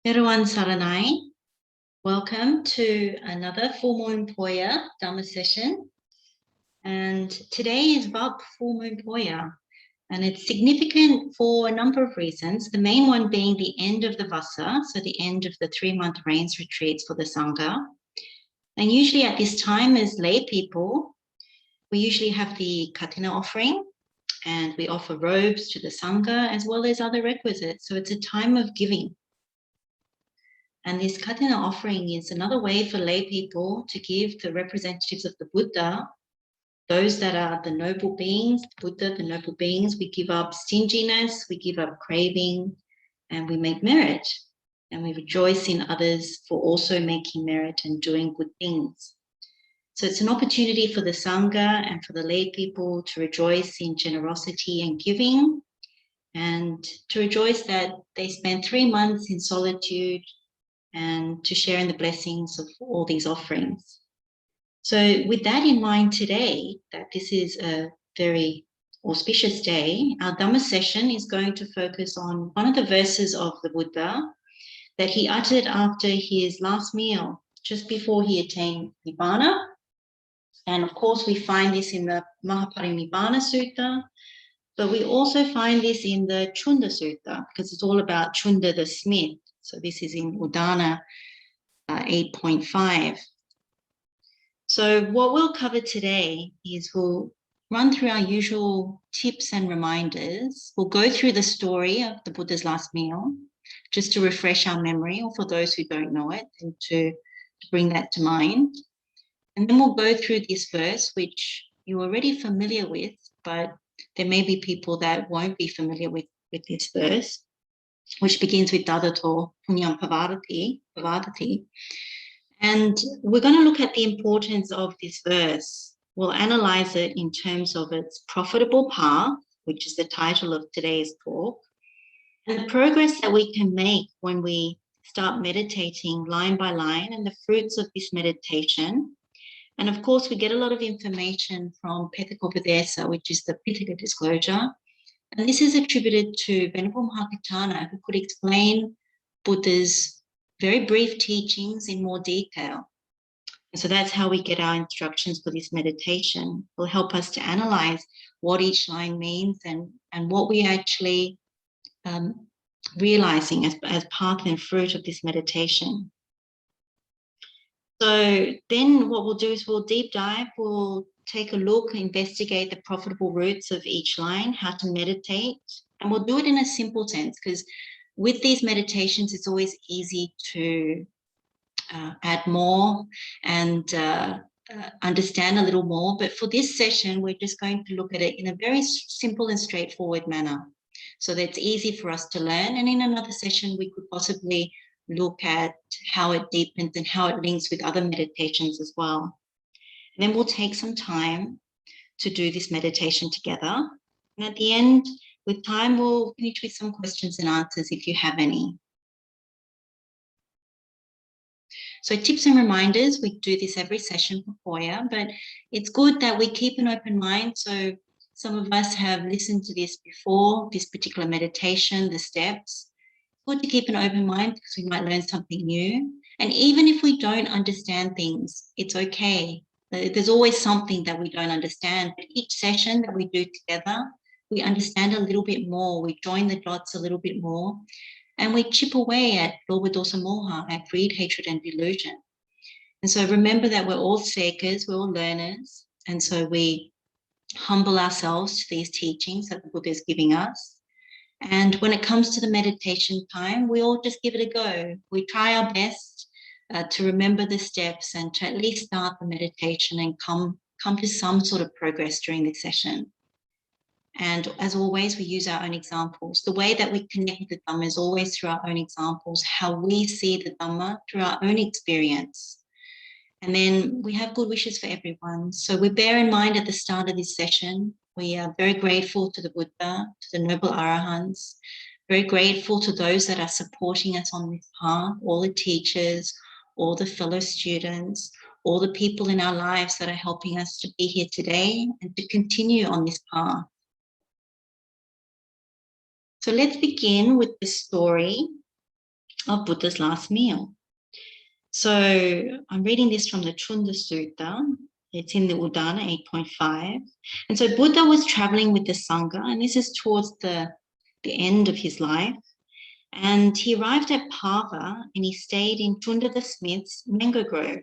Everyone Saranai, welcome to another full moon Poya Dhamma session. And today is VAP full moon Poya, and it's significant for a number of reasons. The main one being the end of the Vasa, so the end of the 3-month rains retreats for the Sangha. And usually at this time as lay people, we usually have the Katina offering, and we offer robes to the Sangha as well as other requisites. So it's a time of giving. And this Katina offering is another way for lay people to give the representatives of the Buddha, those that are the noble beings, Buddha, the noble beings. We give up stinginess, we give up craving, and we make merit. And we rejoice in others for also making merit and doing good things. So it's an opportunity for the Sangha and for the lay people to rejoice in generosity and giving, and to rejoice that they spent 3 months in solitude and to share in the blessings of all these offerings. So with that in mind today, that this is a very auspicious day, our Dhamma session is going to focus on one of the verses of the Buddha that he uttered after his last meal, just before he attained Nibbana. And of course, we find this in the Mahaparinibbana Sutta, but we also find this in the Cunda Sutta, because it's all about Cunda the smith. So this is in Udana 8.5. So what we'll cover today is we'll run through our usual tips and reminders. We'll go through the story of the Buddha's last meal, just to refresh our memory, or for those who don't know it, and to bring that to mind. And then we'll go through this verse, which you're already familiar with, but there may be people that won't be familiar with this verse, which begins with Dadato Punyam Pavadati. And we're going to look at the importance of this verse. We'll analyze it in terms of its profitable path, which is the title of today's talk, and the progress that we can make when we start meditating line by line, and the fruits of this meditation. And of course, we get a lot of information from Petakopadesa, which is the Pitaka disclosure. And this is attributed to Venerable Mahakachana, who could explain Buddha's very brief teachings in more detail. And so that's how we get our instructions for this meditation. It will help us to analyze what each line means and what we actually realizing as path and fruit of this meditation. So then what we'll do is we'll deep dive, we'll take a look, investigate the profitable roots of each line, how to meditate, and we'll do it in a simple sense, because with these meditations, it's always easy to add more and understand a little more. But for this session, we're just going to look at it in a very simple and straightforward manner, so that it's easy for us to learn. And in another session, we could possibly look at how it deepens and how it links with other meditations as well. And then we'll take some time to do this meditation together. And at the end, with time, we'll finish with some questions and answers if you have any. So tips and reminders, we do this every session for Poya, but it's good that we keep an open mind. So some of us have listened to this before, this particular meditation, the steps. Good to keep an open mind, because we might learn something new. And even if we don't understand things, it's okay. There's always something that we don't understand. But each session that we do together, we understand a little bit more. We join the dots a little bit more. And we chip away at loba dosa moha, at greed, hatred, and delusion. And so remember that we're all seekers, we're all learners. And so we humble ourselves to these teachings that the Buddha is giving us. And when it comes to the meditation time, we all just give it a go. We try our best to remember the steps and to at least start the meditation and come to some sort of progress during this session. And as always, we use our own examples. The way that we connect with the Dhamma is always through our own examples, how we see the Dhamma through our own experience. And then we have good wishes for everyone. So we bear in mind at the start of this session, we are very grateful to the Buddha, to the noble Arahants, very grateful to those that are supporting us on this path, all the teachers, all the fellow students, all the people in our lives that are helping us to be here today and to continue on this path. So let's begin with the story of Buddha's last meal. So I'm reading this from the Cunda Sutta. It's in the Udana 8.5. And so Buddha was traveling with the Sangha, and this is towards the end of his life. And he arrived at Pava and he stayed in Cunda the Smith's mango grove.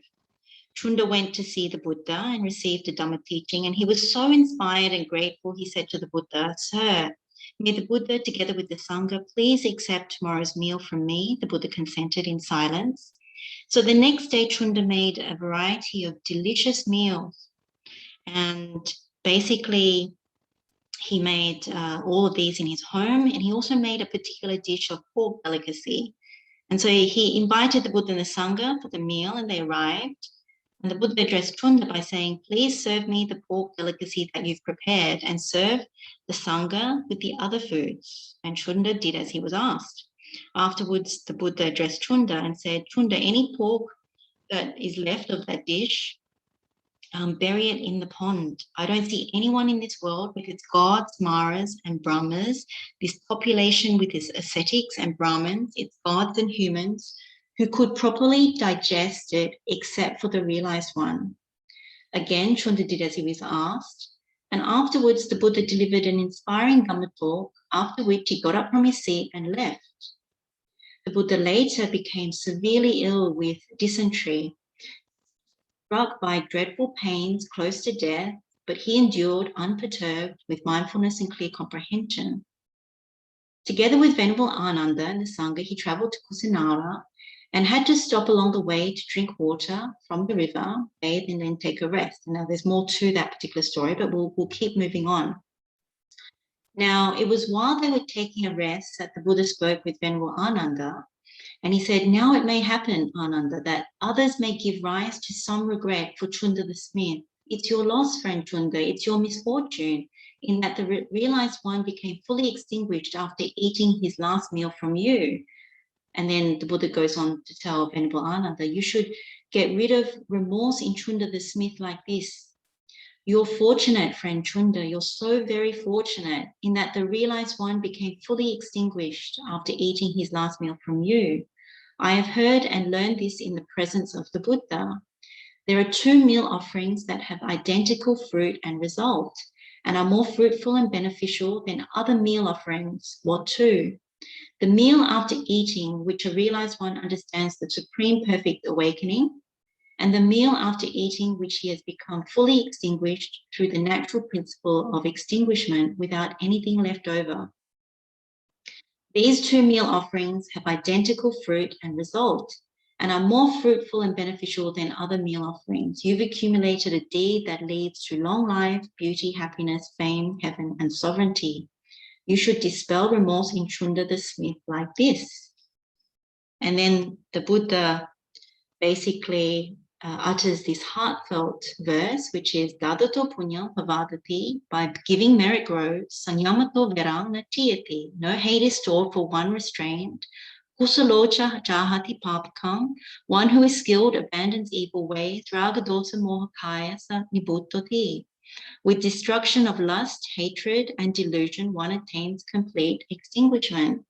Cunda went to see the Buddha and received the Dhamma teaching, and he was so inspired and grateful. He said to the Buddha, "Sir, may the Buddha, together with the Sangha, please accept tomorrow's meal from me." The Buddha consented in silence. So the next day, Cunda made a variety of delicious meals, and basically he made all of these in his home, and he also made a particular dish of pork delicacy. And so he invited the Buddha and the Sangha for the meal, and they arrived. And the Buddha addressed Cunda by saying, "Please serve me the pork delicacy that you've prepared and serve the Sangha with the other foods." And Cunda did as he was asked. Afterwards, the Buddha addressed Cunda and said, "Cunda, any pork that is left of that dish, bury it in the pond. I don't see anyone in this world with its gods, Maras and Brahmas, this population with its ascetics and Brahmins, its gods and humans, who could properly digest it except for the realized one." Again, Cunda did as he was asked. And afterwards, the Buddha delivered an inspiring Dhamma talk, after which he got up from his seat and left. The Buddha later became severely ill with dysentery, struck by dreadful pains close to death, but he endured unperturbed with mindfulness and clear comprehension. Together with Venerable Ananda and the Sangha, he travelled to Kusinara and had to stop along the way to drink water from the river, bathe, and then take a rest. Now, there's more to that particular story, but we'll keep moving on. Now, it was while they were taking a rest that the Buddha spoke with Venerable Ananda, and he said, "Now it may happen, Ananda, that others may give rise to some regret for Cunda the Smith. It's your loss, friend Cunda. It's your misfortune, in that the realized one became fully extinguished after eating his last meal from you." And then the Buddha goes on to tell Venerable Ananda, "You should get rid of remorse in Cunda the Smith like this. You're fortunate, friend Cunda. You're so very fortunate in that the realized one became fully extinguished after eating his last meal from you. I have heard and learned this in the presence of the Buddha. There are two meal offerings that have identical fruit and result, and are more fruitful and beneficial than other meal offerings." What two? The meal after eating, which a realized one understands the supreme perfect awakening, and the meal after eating, which he has become fully extinguished through the natural principle of extinguishment without anything left over. These two meal offerings have identical fruit and result, and are more fruitful and beneficial than other meal offerings. You've accumulated a deed that leads to long life, beauty, happiness, fame, heaven, and sovereignty. You should dispel remorse in Cunda the Smith like this. And then the Buddha basically utters this heartfelt verse, which is "Dadato punyam pavadati," by giving merit grows, "Sanyamato verang natiyati," no hate is stored for one restrained, "Kusalocha jahati papakam," one who is skilled abandons evil ways, "Ragadosa mohakaya sa nibuttoti." With destruction of lust, hatred, and delusion, one attains complete extinguishment.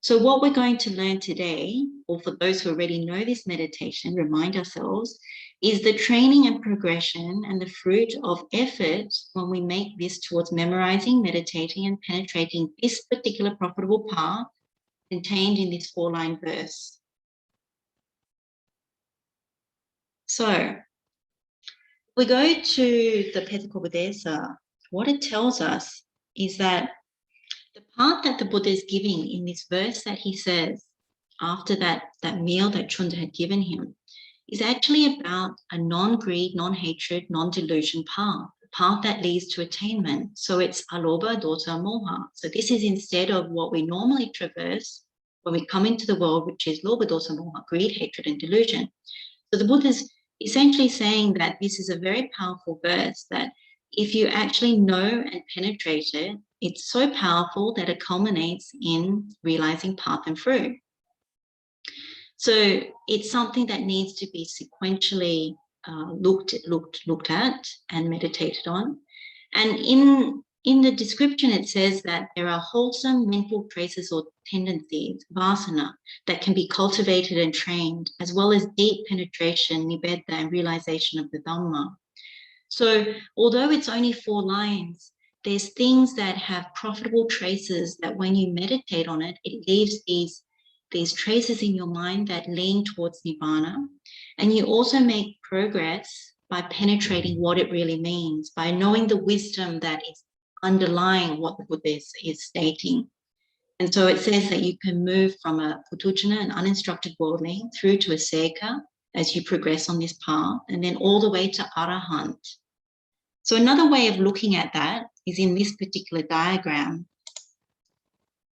So what we're going to learn today, or for those who already know this meditation, remind ourselves, is the training and progression and the fruit of effort when we make this towards memorizing, meditating, and penetrating this particular profitable path contained in this 4-line verse. So we go to the Petakopadesa. What it tells us is that the path that the Buddha is giving in this verse that he says after that meal that Cunda had given him is actually about a non-greed, non-hatred, non-delusion path, a path that leads to attainment. So it's alobha, dosa, moha. So this is instead of what we normally traverse when we come into the world, which is lobha, dosa, moha, greed, hatred, and delusion. So the Buddha is essentially saying that this is a very powerful verse, that if you actually know and penetrate it, it's so powerful that it culminates in realizing path and fruit. So it's something that needs to be sequentially looked at and meditated on. And in the description, it says that there are wholesome mental traces or tendencies, vasana, that can be cultivated and trained, as well as deep penetration, nibbeda, and realization of the Dhamma. So although it's only 4 lines, there's things that have profitable traces that when you meditate on it, it leaves these traces in your mind that lean towards Nibbana. And you also make progress by penetrating what it really means, by knowing the wisdom that is underlying what the Buddha is stating. And so it says that you can move from a putujana, an uninstructed worldling, through to a seka as you progress on this path, and then all the way to arahant. So another way of looking at that is in this particular diagram.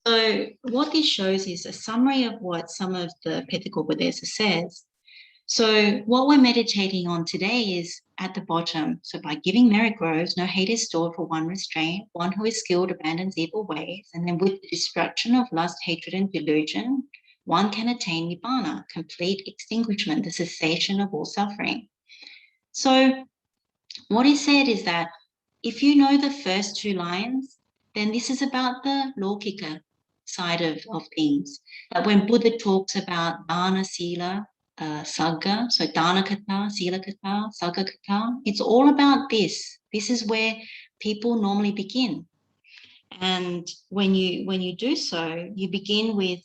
So what this shows is a summary of what some of the Petakopadesa says. So what we're meditating on today is at the bottom. So by giving merit grows, no hate is stored for one restraint, one who is skilled abandons evil ways, and then with the destruction of lust, hatred, and delusion, one can attain Nibbana, complete extinguishment, the cessation of all suffering. So what is said is that if you know the first 2 lines, then this is about the Lokika side of things. That when Buddha talks about dana, sila, sagga, so dana kata, sila kata, sagga kata, it's all about this. This is where people normally begin. And when you do so, you begin with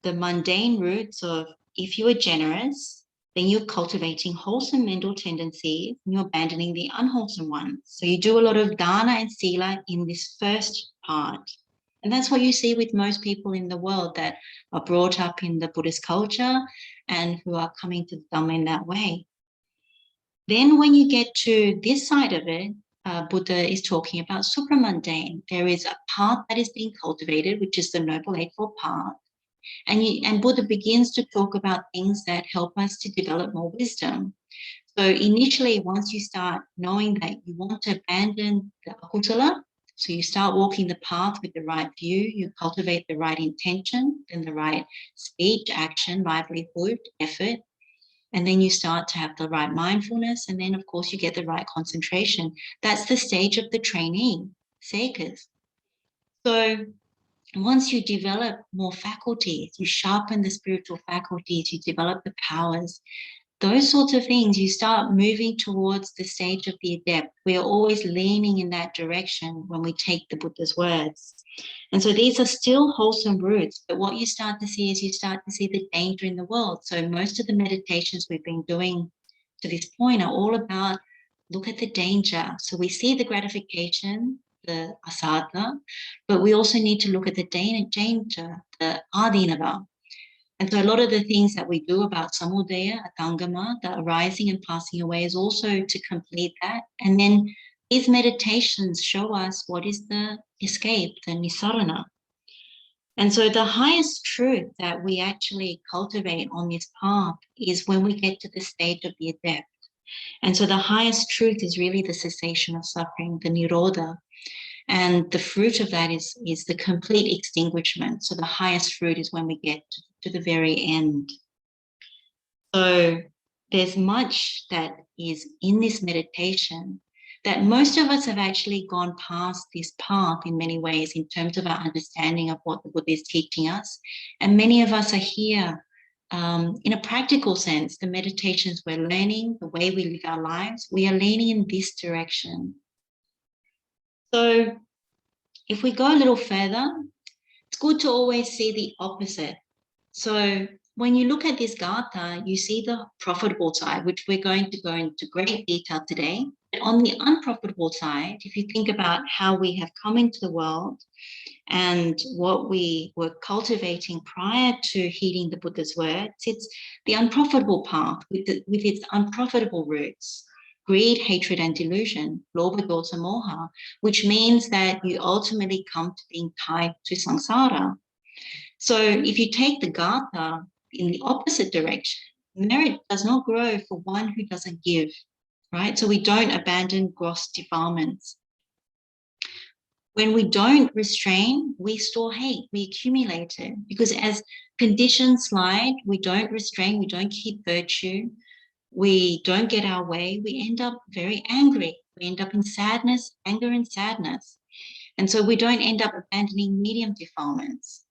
the mundane roots of, if you are generous, then you're cultivating wholesome mental tendencies and you're abandoning the unwholesome ones. So you do a lot of dana and sila in this first part. And that's what you see with most people in the world that are brought up in the Buddhist culture and who are coming to the Dhamma in that way. Then when you get to this side of it, Buddha is talking about supramundane. There is a path that is being cultivated, which is the Noble Eightfold Path. And Buddha begins to talk about things that help us to develop more wisdom. So initially, once you start knowing that you want to abandon the akusala, so you start walking the path with the right view, you cultivate the right intention, then the right speech, action, livelihood, effort, and then you start to have the right mindfulness, and then of course you get the right concentration. That's the stage of the trainee, sekas. So once you develop more faculties, you sharpen the spiritual faculties, you develop the powers, those sorts of things, you start moving towards the stage of the adept. We are always leaning in that direction when we take the Buddha's words. And so these are still wholesome roots, but what you start to see is you start to see the danger in the world. So most of the meditations we've been doing to this point are all about look at the danger. So we see the gratification, the asada, but we also need to look at the danger, the adinava. And so a lot of the things that we do about samudaya, atangama, the arising and passing away, is also to complete that. And then these meditations show us what is the escape, the nisarana. And so the highest truth that we actually cultivate on this path is when we get to the stage of the adept. And so the highest truth is really the cessation of suffering, the nirodha. And the fruit of that is the complete extinguishment. So the highest fruit is when we get to the very end. So there's much that is in this meditation that most of us have actually gone past this path in many ways in terms of our understanding of what the Buddha is teaching us. And many of us are here in a practical sense. The meditations we're learning, the way we live our lives, we are leaning in this direction. So if we go a little further, it's good to always see the opposite. So when you look at this gatha, you see the profitable side, which we're going to go into great detail today. But on the unprofitable side, if you think about how we have come into the world and what we were cultivating prior to heeding the Buddha's words, it's the unprofitable path with its unprofitable roots. Greed, hatred, and delusion, lobha, dosa, moha, which means that you ultimately come to being tied to samsara. So if you take the gatha in the opposite direction, merit does not grow for one who doesn't give, right? So we don't abandon gross defilements. When we don't restrain, we store hate, we accumulate it, because as conditions slide, we don't restrain, we don't keep virtue, we don't get our way, we end up very angry. We end up in sadness, anger and sadness. And so we don't end up abandoning medium defilements.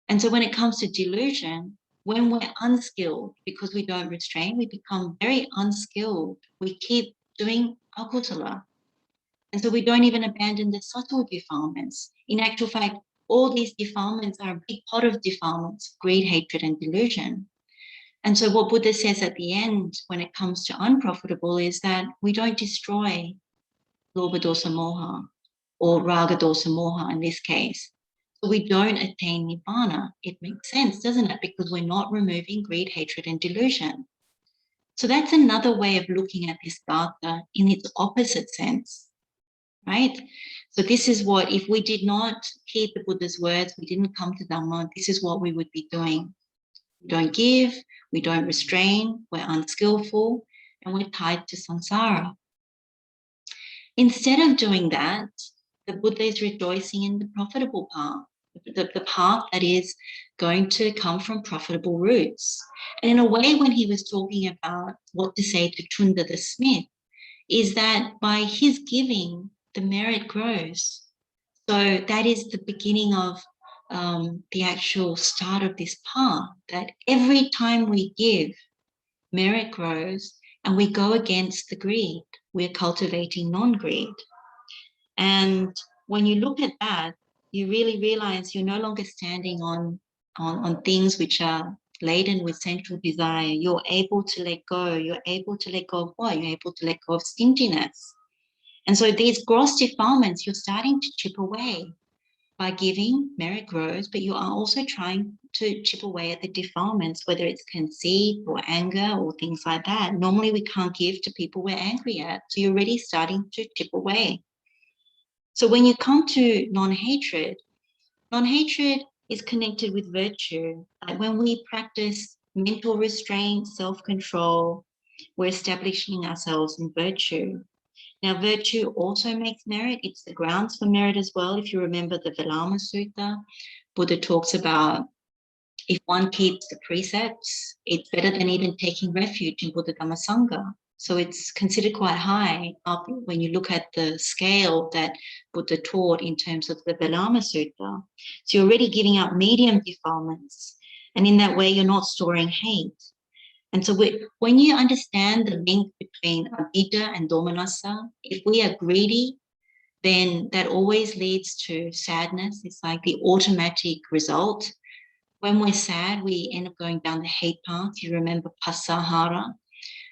And so when it comes to delusion, when we're unskilled, because we don't restrain, we become very unskilled. We keep doing akutala. And so we don't even abandon the subtle defilements. In actual fact, all these defilements are a big pot of defilements, greed, hatred, and delusion. And so what Buddha says at the end, when it comes to unprofitable, is that we don't destroy lobha dosa moha, or raga dosa moha in this case. So we don't attain nibbana. It makes sense, doesn't it? Because we're not removing greed, hatred, and delusion. So that's another way of looking at this gatha in its opposite sense, right? So this is what, if we did not heed the Buddha's words, we didn't come to Dhamma, this is what we would be doing. We don't give, we don't restrain, we're unskillful, and we're tied to samsara. Instead of doing that, the Buddha is rejoicing in the profitable path, the path that is going to come from profitable roots. And in a way, when he was talking about what to say to Cunda the smith, is that by his giving, the merit grows. So that is the beginning of the actual start of this path, that every time we give, merit grows and we go against the greed. We're cultivating non-greed. And when you look at that, you really realize you're no longer standing on things which are laden with sensual desire. You're able to let go. You're able to let go of what? You're able to let go of stinginess. And so these gross defilements, you're starting to chip away. By giving, merit grows, but you are also trying to chip away at the defilements, whether it's conceit or anger or things like that. Normally we can't give to people we're angry at. So you're already starting to chip away. So when you come to non-hatred is connected with virtue. Like when we practice mental restraint, self-control, we're establishing ourselves in virtue. Now, virtue also makes merit. It's the grounds for merit as well. If you remember the Dhammas Sutta, Buddha talks about if one keeps the precepts, it's better than even taking refuge in Buddha Dhamma Sangha. So it's considered quite high up when you look at the scale that Buddha taught in terms of the Dhammas Sutta. So you're already giving up medium defilements. And in that way, you're not storing hate. And so when you understand the link between avidya and domanassa, if we are greedy, then that always leads to sadness. It's like the automatic result. When we're sad, we end up going down the hate path. You remember pasahara.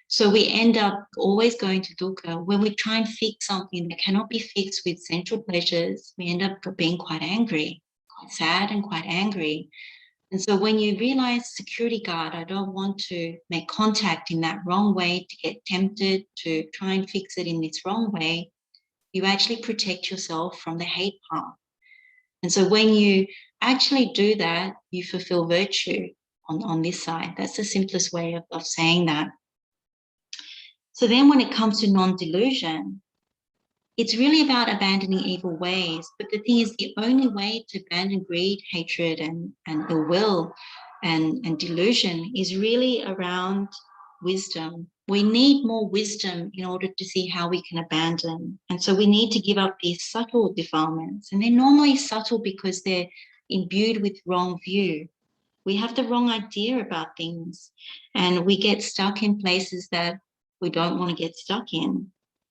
So we end up always going to dukkha. When we try and fix something that cannot be fixed with sensual pleasures, we end up being quite angry, quite sad and quite angry. And so when you realize, security guard, I don't want to make contact in that wrong way, to get tempted to try and fix it in this wrong way, you actually protect yourself from the hate path. And so when you actually do that, you fulfill virtue on this side. That's the simplest way of saying that. So then when it comes to non-delusion, it's really about abandoning evil ways. But the thing is, the only way to abandon greed, hatred, and ill will and delusion is really around wisdom. We need more wisdom in order to see how we can abandon. And so we need to give up these subtle defilements. And they're normally subtle because they're imbued with wrong view. We have the wrong idea about things, and we get stuck in places that we don't want to get stuck in.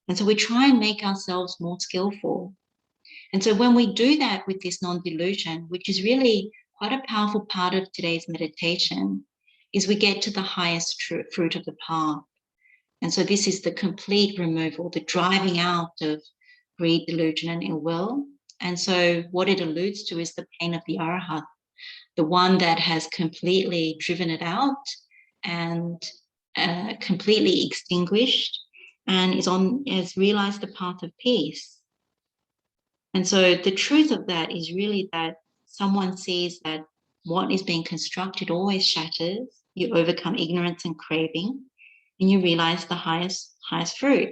And so we try and make ourselves more skillful. And so when we do that with this non-delusion, which is really quite a powerful part of today's meditation, is we get to the highest fruit of the path. And so this is the complete removal, the driving out of greed, delusion, and ill will. And so what it alludes to is the pain of the arahat, the one that has completely driven it out and completely extinguished, and has realized the path of peace. And so the truth of that is really that someone sees that what is being constructed always shatters. You overcome ignorance and craving, and you realize the highest fruit.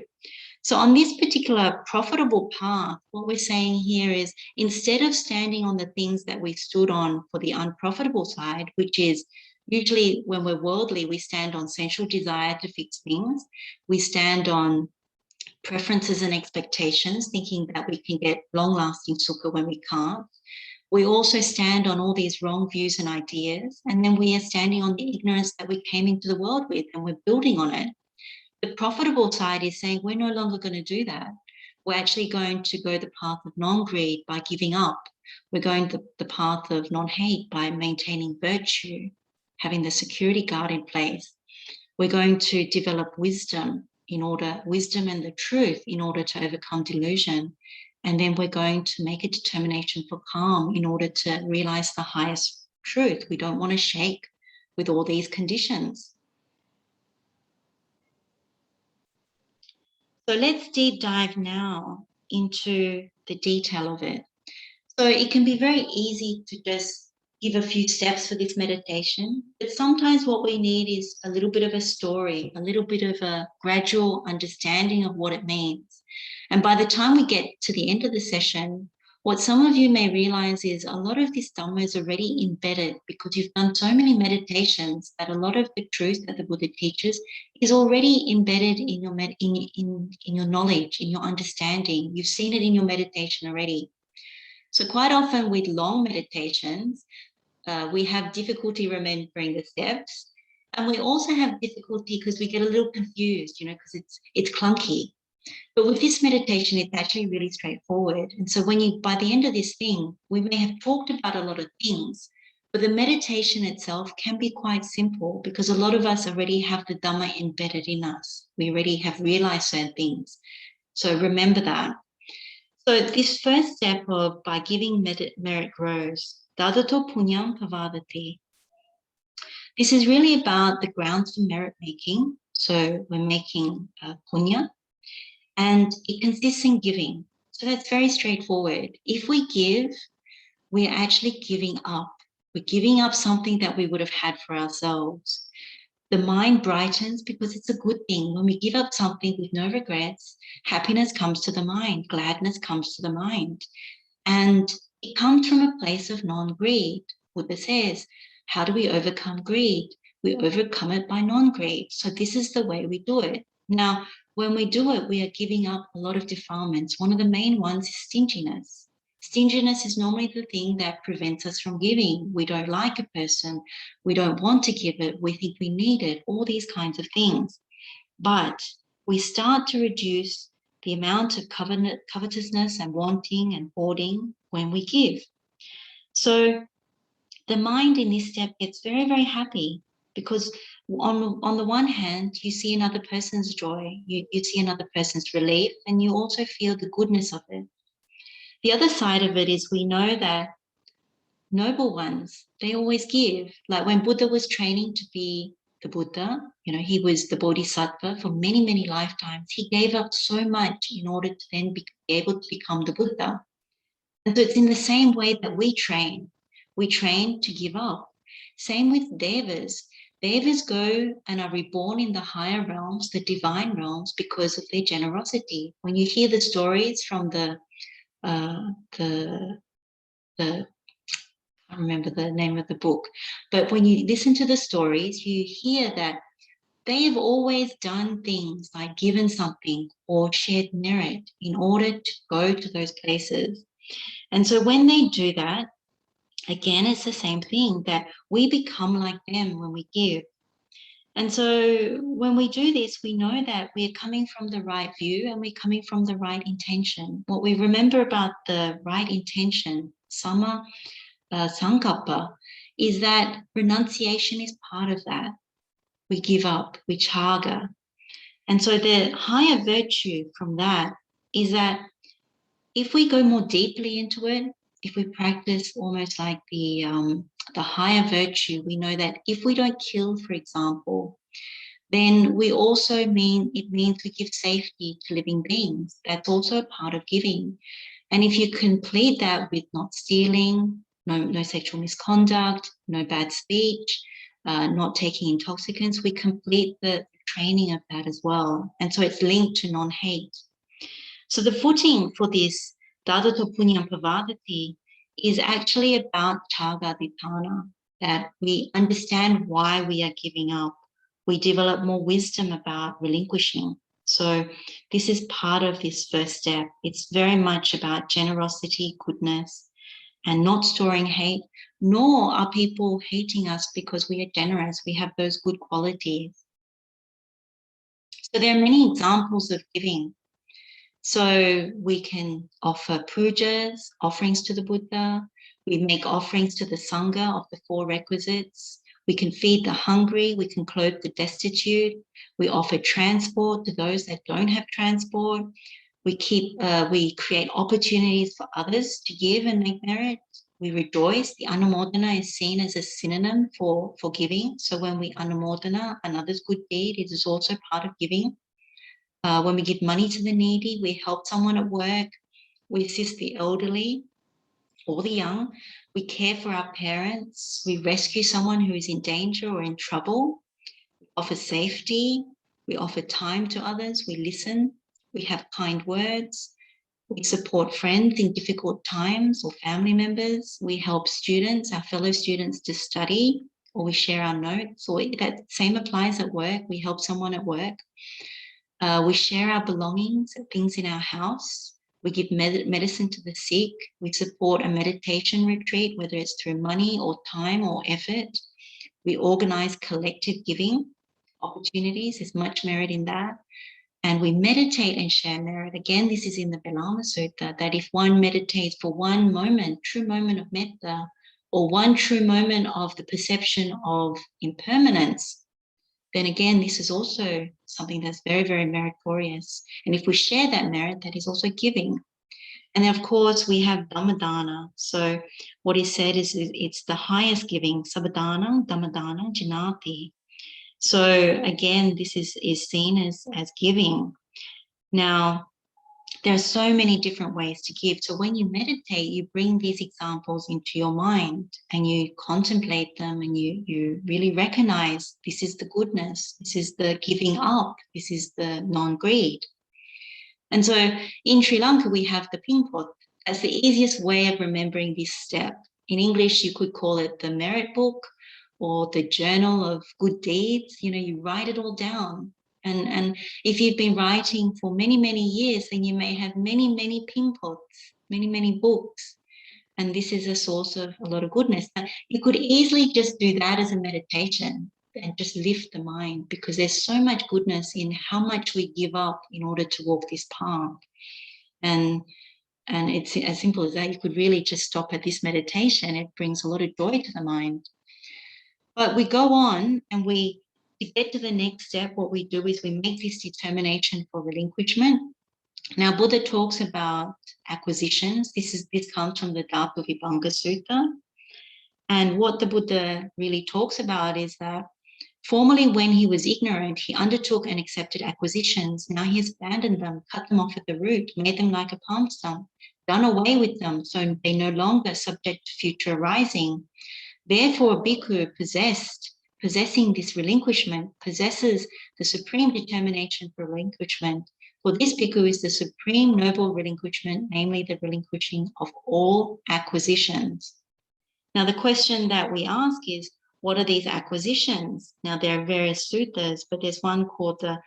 So on this particular profitable path, what we're saying here is, instead of standing on the things that we stood on for the unprofitable side, which is usually when we're worldly, we stand on sensual desire to fix things. We stand on preferences and expectations, thinking that we can get long-lasting sukha when we can't. We also stand on all these wrong views and ideas, and then we are standing on the ignorance that we came into the world with, and we're building on it. The profitable side is saying we're no longer going to do that. We're actually going to go the path of non-greed by giving up. We're going the path of non-hate by maintaining virtue, having the security guard in place. We're going to develop wisdom and the truth in order to overcome delusion. And then we're going to make a determination for calm in order to realize the highest truth. We don't want to shake with all these conditions. So let's deep dive now into the detail of it. So it can be very easy to just give a few steps for this meditation, but sometimes what we need is a little bit of a story, a little bit of a gradual understanding of what it means. And by the time we get to the end of the session, what some of you may realize is a lot of this Dhamma is already embedded because you've done so many meditations that a lot of the truth that the Buddha teaches is already embedded in your knowledge, in your understanding. You've seen it in your meditation already. So quite often with long meditations, we have difficulty remembering the steps, and we also have difficulty because we get a little confused, because it's clunky. But with this meditation, it's actually really straightforward. And so by the end of this thing, we may have talked about a lot of things, but the meditation itself can be quite simple because a lot of us already have the Dhamma embedded in us. We already have realized certain things. So remember that. So this first step of by giving merit grows, dadato punyam pavadati. This is really about the grounds for merit making. So we're making punya, and it consists in giving. So that's very straightforward. If we give, we're actually giving up. We're giving up something that we would have had for ourselves. The mind brightens because it's a good thing. When we give up something with no regrets, happiness comes to the mind, gladness comes to the mind. And it comes from a place of non-greed. Buddha says, how do we overcome greed? We overcome it by non-greed. So this is the way we do it. Now, when we do it, we are giving up a lot of defilements. One of the main ones is stinginess. Stinginess is normally the thing that prevents us from giving. We don't like a person. We don't want to give it. We think we need it, all these kinds of things. But we start to reduce the amount of covetousness and wanting and hoarding when we give. So the mind in this step gets very, very happy because on the one hand, you see another person's joy, you see another person's relief, and you also feel the goodness of it. The other side of it is we know that noble ones, they always give. Like when Buddha was training to be the Buddha, he was the Bodhisattva for many, many lifetimes. He gave up so much in order to then be able to become the Buddha. And so it's in the same way that we train. We train to give up. Same with Devas. Devas go and are reborn in the higher realms, the divine realms, because of their generosity. When you hear the stories from I can't remember the name of the book, but when you listen to the stories, you hear that they have always done things like given something or shared merit in order to go to those places. And so when they do that, again, it's the same thing, that we become like them when we give. And so when we do this, we know that we're coming from the right view and we're coming from the right intention. What we remember about the right intention, samma sankappa, is that renunciation is part of that. We give up, we chaga. And so the higher virtue from that is that if we go more deeply into it, if we practice almost like the higher virtue, we know that if we don't kill, for example, then it means we give safety to living beings. That's also a part of giving. And if you complete that with not stealing, no sexual misconduct, no bad speech, not taking intoxicants, we complete the training of that as well. And so it's linked to non-hate. So the footing for this dadato punyam pavadati is actually about chagadipana, that we understand why we are giving up. We develop more wisdom about relinquishing. So this is part of this first step. It's very much about generosity, goodness, and not storing hate, nor are people hating us because we are generous. We have those good qualities. So there are many examples of giving. So we can offer pujas, offerings to the Buddha. We make offerings to the Sangha of the 4 requisites. We can feed the hungry. We can clothe the destitute. We offer transport to those that don't have transport. We create opportunities for others to give and make merit. We rejoice. The anumodana is seen as a synonym for giving. So when we anumodana another's good deed, it is also part of giving. When we give money to the needy, we help someone at work, we assist the elderly or the young, we care for our parents, we rescue someone who is in danger or in trouble, we offer safety, we offer time to others, we listen, we have kind words, we support friends in difficult times or family members, we help students, our fellow students to study, or we share our notes, or that same applies at work, we help someone at work. We share our belongings, things in our house. We give medicine to the sick. We support a meditation retreat, whether it's through money or time or effort. We organize collective giving opportunities. There's much merit in that. And we meditate and share merit. Again, this is in the Dhammas Sutta, that if one meditates for one moment, true moment of metta, or one true moment of the perception of impermanence, then again, this is also something that's very, very meritorious. And if we share that merit, that is also giving. And then, of course, we have Dhammadana. So what is said is it's the highest giving, Sabadana, Dhammadana, Janati. So again, this is seen as giving. Now, there are so many different ways to give. So when you meditate, you bring these examples into your mind and you contemplate them and you really recognize this is the goodness, this is the giving up, this is the non-greed. And so in Sri Lanka, we have the Pingpot. That's the easiest way of remembering this step. In English, you could call it the merit book or the journal of good deeds. You know, you write it all down. And if you've been writing for many, many years, then you may have many, many pingpots, many, many books. And this is a source of a lot of goodness. Now, you could easily just do that as a meditation and just lift the mind, because there's so much goodness in how much we give up in order to walk this path. And it's as simple as that. You could really just stop at this meditation. It brings a lot of joy to the mind. But we go on and to get to the next step, what we do is we make this determination for relinquishment. Now, Buddha talks about acquisitions. This comes from the Vibhanga Sutta. And what the Buddha really talks about is that formerly, when he was ignorant, he undertook and accepted acquisitions. Now he has abandoned them, cut them off at the root, made them like a palm stump, done away with them, so they no longer subject to future arising. Therefore, a bhikkhu possessing this relinquishment possesses the supreme determination for relinquishment. For this bhikkhu is the supreme noble relinquishment, namely the relinquishing of all acquisitions. Now, the question that we ask is, what are these acquisitions? Now, there are various suttas, but there's one called the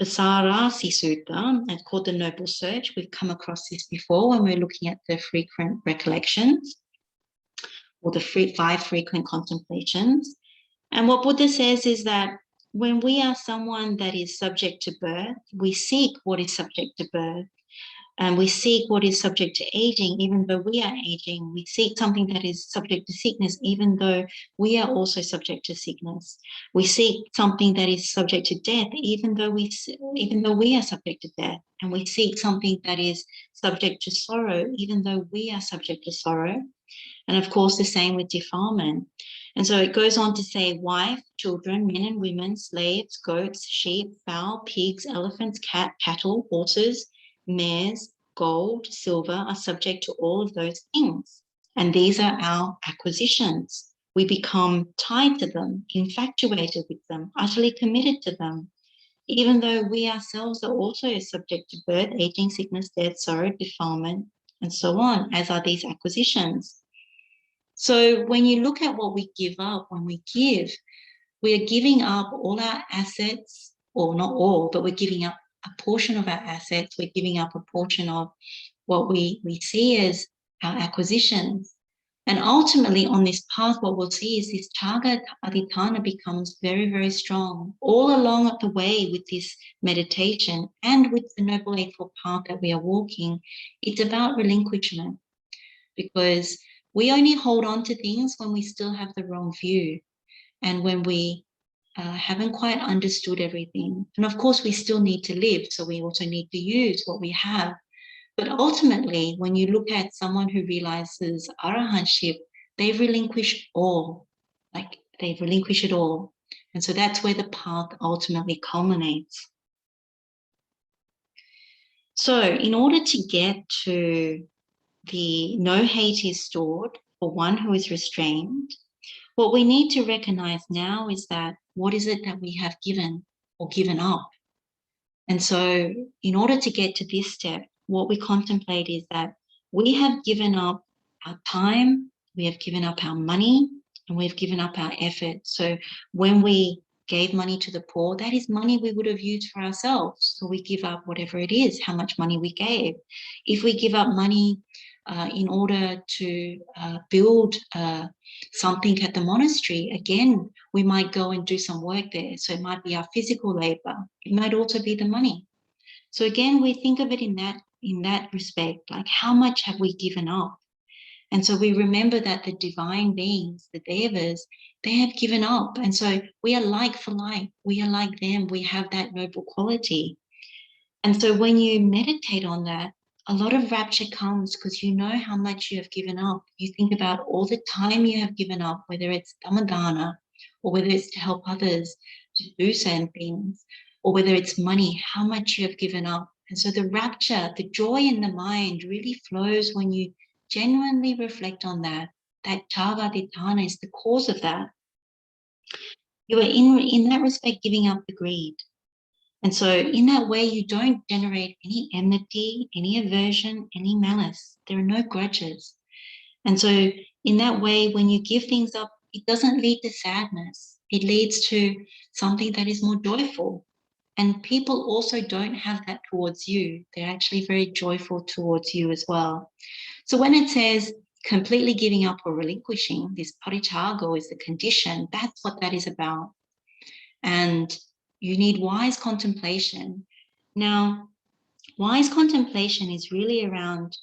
Pasarasi Sutta. It's called the Noble Search. We've come across this before when we're looking at the frequent recollections, or the 5 frequent contemplations. And what Buddha says is that when we are someone that is subject to birth, we seek what is subject to birth. And we seek what is subject to aging, even though we are aging. We seek something that is subject to sickness, even though we are also subject to sickness. We seek something that is subject to death, even though we are subject to death. And we seek something that is subject to sorrow, even though we are subject to sorrow. And of course, the same with defilement. And so it goes on to say, wife, children, men and women, slaves, goats, sheep, fowl, pigs, elephants, cattle, horses, mares, gold, silver are subject to all of those things. And these are our acquisitions. We become tied to them, infatuated with them, utterly committed to them, even though we ourselves are also subject to birth, aging, sickness, death, sorrow, defilement, and so on, as are these acquisitions. So when you look at what we give up, when we give, we are giving up all our assets, or not all, but we're giving up a portion of our assets. We're giving up a portion of what we see as our acquisitions. And ultimately on this path, what we'll see is this chaga adhitthana becomes very, very strong all along the way with this meditation and with the Noble Eightfold path that we are walking. It's about relinquishment, because we only hold on to things when we still have the wrong view and when we haven't quite understood everything. And of course, we still need to live, so we also need to use what we have. But ultimately, when you look at someone who realizes arahantship, they've relinquished all, like they've relinquished it all. And so that's where the path ultimately culminates. So in order to get to the no hate is stored for one who is restrained, what we need to recognize now is that what is it that we have given or given up? And so in order to get to this step, what we contemplate is that we have given up our time, we have given up our money, and we've given up our effort. So when we gave money to the poor, that is money we would have used for ourselves. So we give up whatever it is, how much money we gave. If we give up money in order to build something at the monastery, again, we might go and do some work there. So it might be our physical labor. It might also be the money. So again, we think of it in that respect, like how much have we given up? And so we remember that the divine beings, the devas, they have given up. And so we are like for like, we are like them. We have that noble quality. And so when you meditate on that, a lot of rapture comes because you know how much you have given up. You think about all the time you have given up, whether it's dhammadana or whether it's to help others to do certain things, or whether it's money, how much you have given up. And so the rapture, the joy in the mind really flows when you genuinely reflect on that. That chaga adhitthana is the cause of that. You are in that respect giving up the greed. And so in that way, you don't generate any enmity, any aversion, any malice. There are no grudges. And so in that way, when you give things up, it doesn't lead to sadness. It leads to something that is more joyful. And people also don't have that towards you. They're actually very joyful towards you as well. So when it says completely giving up or relinquishing, this parichago is the condition, that's what that is about. And you need wise contemplation. Now, wise contemplation is really around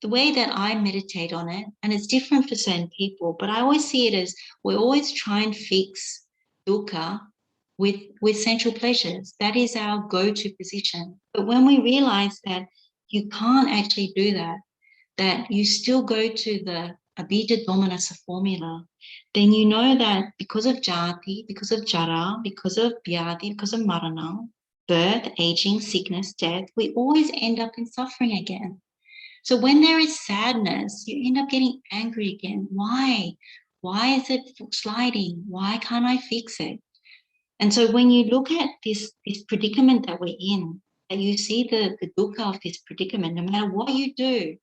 the way that I meditate on it, and it's different for certain people, but I always see it as we always try and fix dukkha with sensual pleasures. That is our go-to position. But when we realize that you can't actually do that, that you still go to the abhijja domanassa formula, then you know that because of jati, because of jara, because of vyadhi, because of marana, birth, aging, sickness, death, we always end up in suffering again. So when there is sadness, you end up getting angry again. Why? Why is it sliding? Why can't I fix it? And so when you look at this predicament that we're in, that you see the dukkha of this predicament, no matter what you do,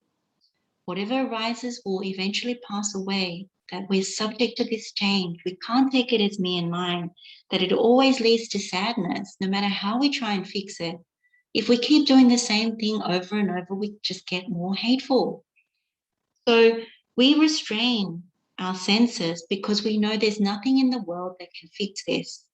whatever arises will eventually pass away, that we're subject to this change. We can't take it as me and mine, that it always leads to sadness, no matter how we try and fix it. If we keep doing the same thing over and over, we just get more hateful. So we restrain our senses because we know there's nothing in the world that can fix this.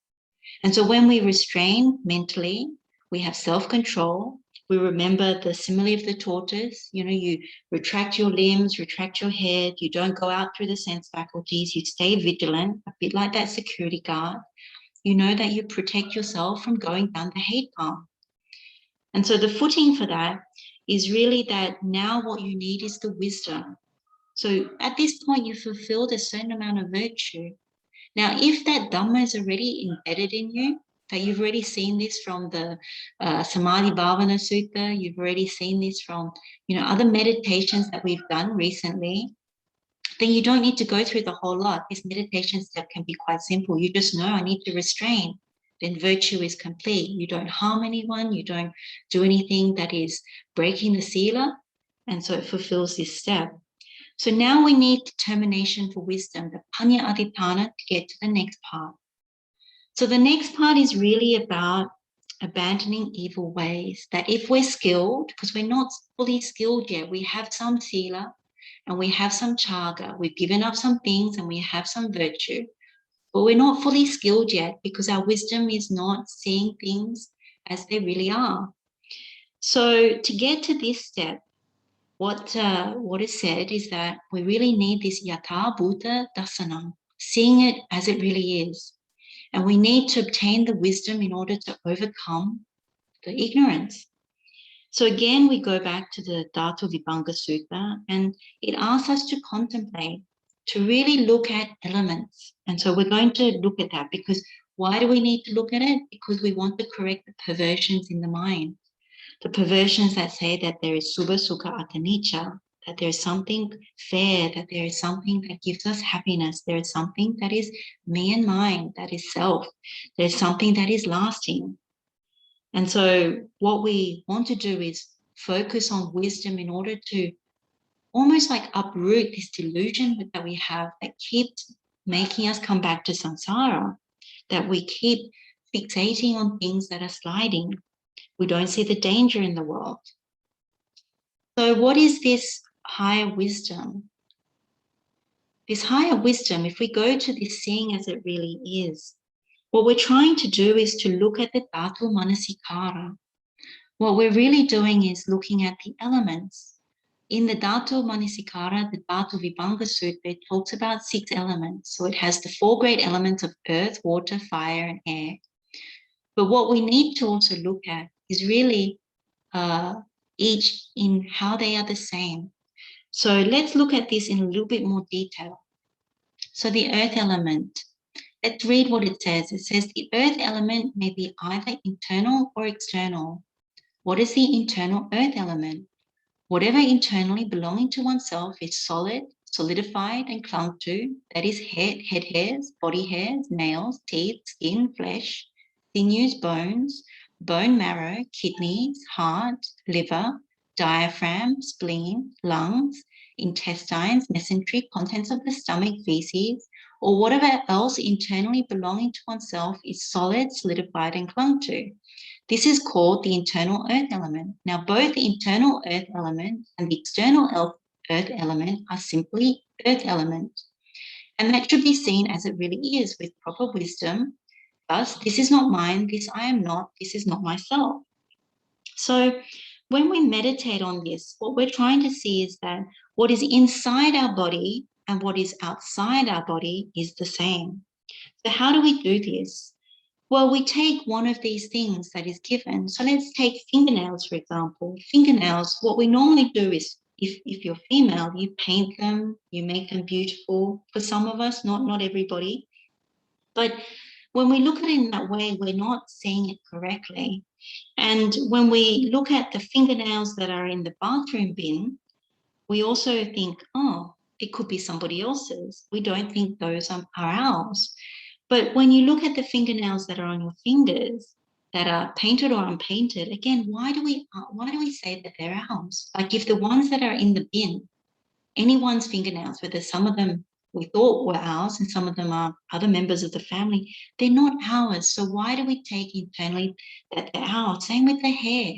And so when we restrain mentally, we have self-control. We remember the simile of the tortoise. You know, you retract your limbs, retract your head. You don't go out through the sense faculties. You stay vigilant, a bit like that security guard. You know that you protect yourself from going down the hate path. And so the footing for that is really that now what you need is the wisdom. So at this point, you've fulfilled a certain amount of virtue. Now, if that Dhamma is already embedded in you, that you've already seen this from the Samadhi Bhavana Sutta, you've already seen this from, other meditations that we've done recently, then you don't need to go through the whole lot. This meditation step can be quite simple. You just know I need to restrain. Then virtue is complete. You don't harm anyone. You don't do anything that is breaking the sila. And so it fulfills this step. So now we need determination for wisdom, the panya adhitthana, to get to the next part. So the next part is really about abandoning evil ways, that if we're skilled, because we're not fully skilled yet, we have some sila and we have some chaga, we've given up some things and we have some virtue, but we're not fully skilled yet because our wisdom is not seeing things as they really are. So to get to this step, what is said is that we really need this yatha bhuta dasanam, seeing it as it really is. And we need to obtain the wisdom in order to overcome the ignorance. So again, we go back to the Dhatu Vibhanga Sutta, and it asks us to contemplate, to really look at elements. And so we're going to look at that, because why do we need to look at it? Because we want to correct the perversions in the mind. The perversions that say that there is subha sukha atanicca, that there is something fair, that there is something that gives us happiness, there is something that is me and mine, that is self, there's something that is lasting. And so what we want to do is focus on wisdom in order to almost like uproot this delusion that we have that keeps making us come back to samsara, that we keep fixating on things that are sliding. We don't see the danger in the world. So what is this higher wisdom? This higher wisdom, if we go to this seeing as it really is, what we're trying to do is to look at the dhatu manasikara. What we're really doing is looking at the elements. In the Dhatu Manasikara, the Dhatu Vibhanga Sutta, it talks about 6 elements. So it has the 4 great elements of earth, water, fire, and air. But what we need to also look at is really each in how they are the same. So let's look at this in a little bit more detail. So the earth element, let's read what it says. It says the earth element may be either internal or external. What is the internal earth element? Whatever internally belonging to oneself is solid, solidified, and clung to, that is head hairs, body hairs, nails, teeth, skin, flesh, sinews, bones, bone marrow, kidneys, heart, liver, diaphragm, spleen, lungs, intestines, mesentery, contents of the stomach, feces, or whatever else internally belonging to oneself is solid, solidified, and clung to. This is called the internal earth element. Now, both the internal earth element and the external earth element are simply earth element. And that should be seen as it really is with proper wisdom. Thus, this is not mine, this I am not, this is not myself. So when we meditate on this, what we're trying to see is that what is inside our body and what is outside our body is the same. So how do we do this? Well, we take one of these things that is given. So let's take fingernails, for example. Fingernails, what we normally do is, if you're female, you paint them, you make them beautiful. For some of us, not everybody. But when we look at it in that way, we're not seeing it correctly. And when we look at the fingernails that are in the bathroom bin, we also think, oh, it could be somebody else's. We don't think those are ours. But when you look at the fingernails that are on your fingers that are painted or unpainted, again, why do we say that they're ours? Like if the ones that are in the bin, anyone's fingernails, whether some of them we thought were ours and some of them are other members of the family, they're not ours. So why do we take internally that they're ours? Same with the hair.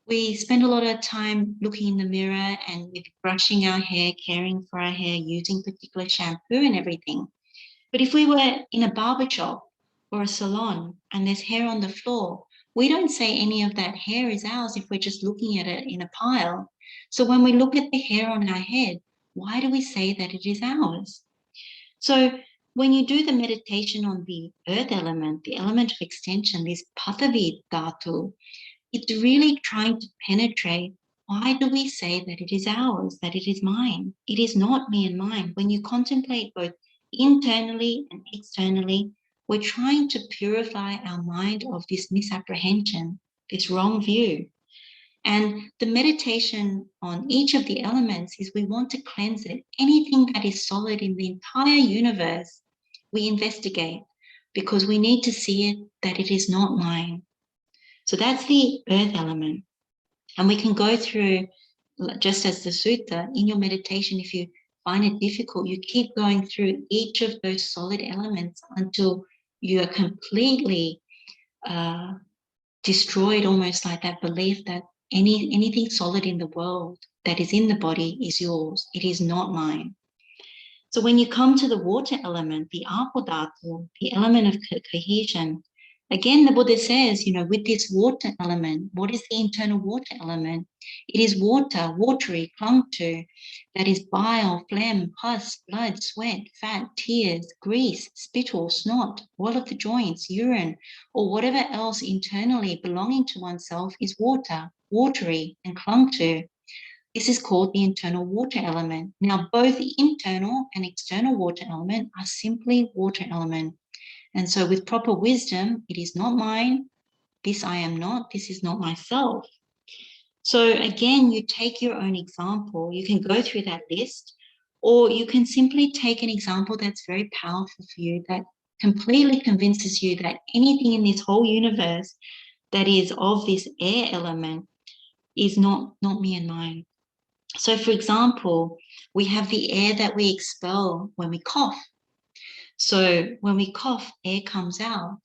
We spend a lot of time looking in the mirror and with brushing our hair, caring for our hair, using particular shampoo and everything. But if we were in a barber shop or a salon and there's hair on the floor, we don't say any of that hair is ours if we're just looking at it in a pile. So when we look at the hair on our head, why do we say that it is ours? So when you do the meditation on the earth element, the element of extension, this pathavi dhatu, it's really trying to penetrate, why do we say that it is ours, that it is mine? It is not me and mine. When you contemplate both internally and externally, we're trying to purify our mind of this misapprehension, this wrong view. And the meditation on each of the elements is we want to cleanse it. Anything that is solid in the entire universe, we investigate because we need to see it that it is not mine. So that's the earth element. And we can go through, just as the sutta, in your meditation, if you find it difficult, you keep going through each of those solid elements until you are completely destroyed almost like that belief that anything solid in the world that is in the body is yours. It is not mine. So when you come to the water element, the apodhatu, the element of cohesion, again, the Buddha says, with this water element, what is the internal water element? It is water, watery, clung to, that is bile, phlegm, pus, blood, sweat, fat, tears, grease, spittle, snot, oil of the joints, urine, or whatever else internally belonging to oneself is water, watery, and clung to. This is called the internal water element. Now, both the internal and external water element are simply water element. And so with proper wisdom, it is not mine, this I am not, this is not myself. So again, you take your own example. You can go through that list, or you can simply take an example that's very powerful for you, that completely convinces you that anything in this whole universe that is of this air element is not me and mine. So for example, we have the air that we expel when we cough. So when we cough, air comes out.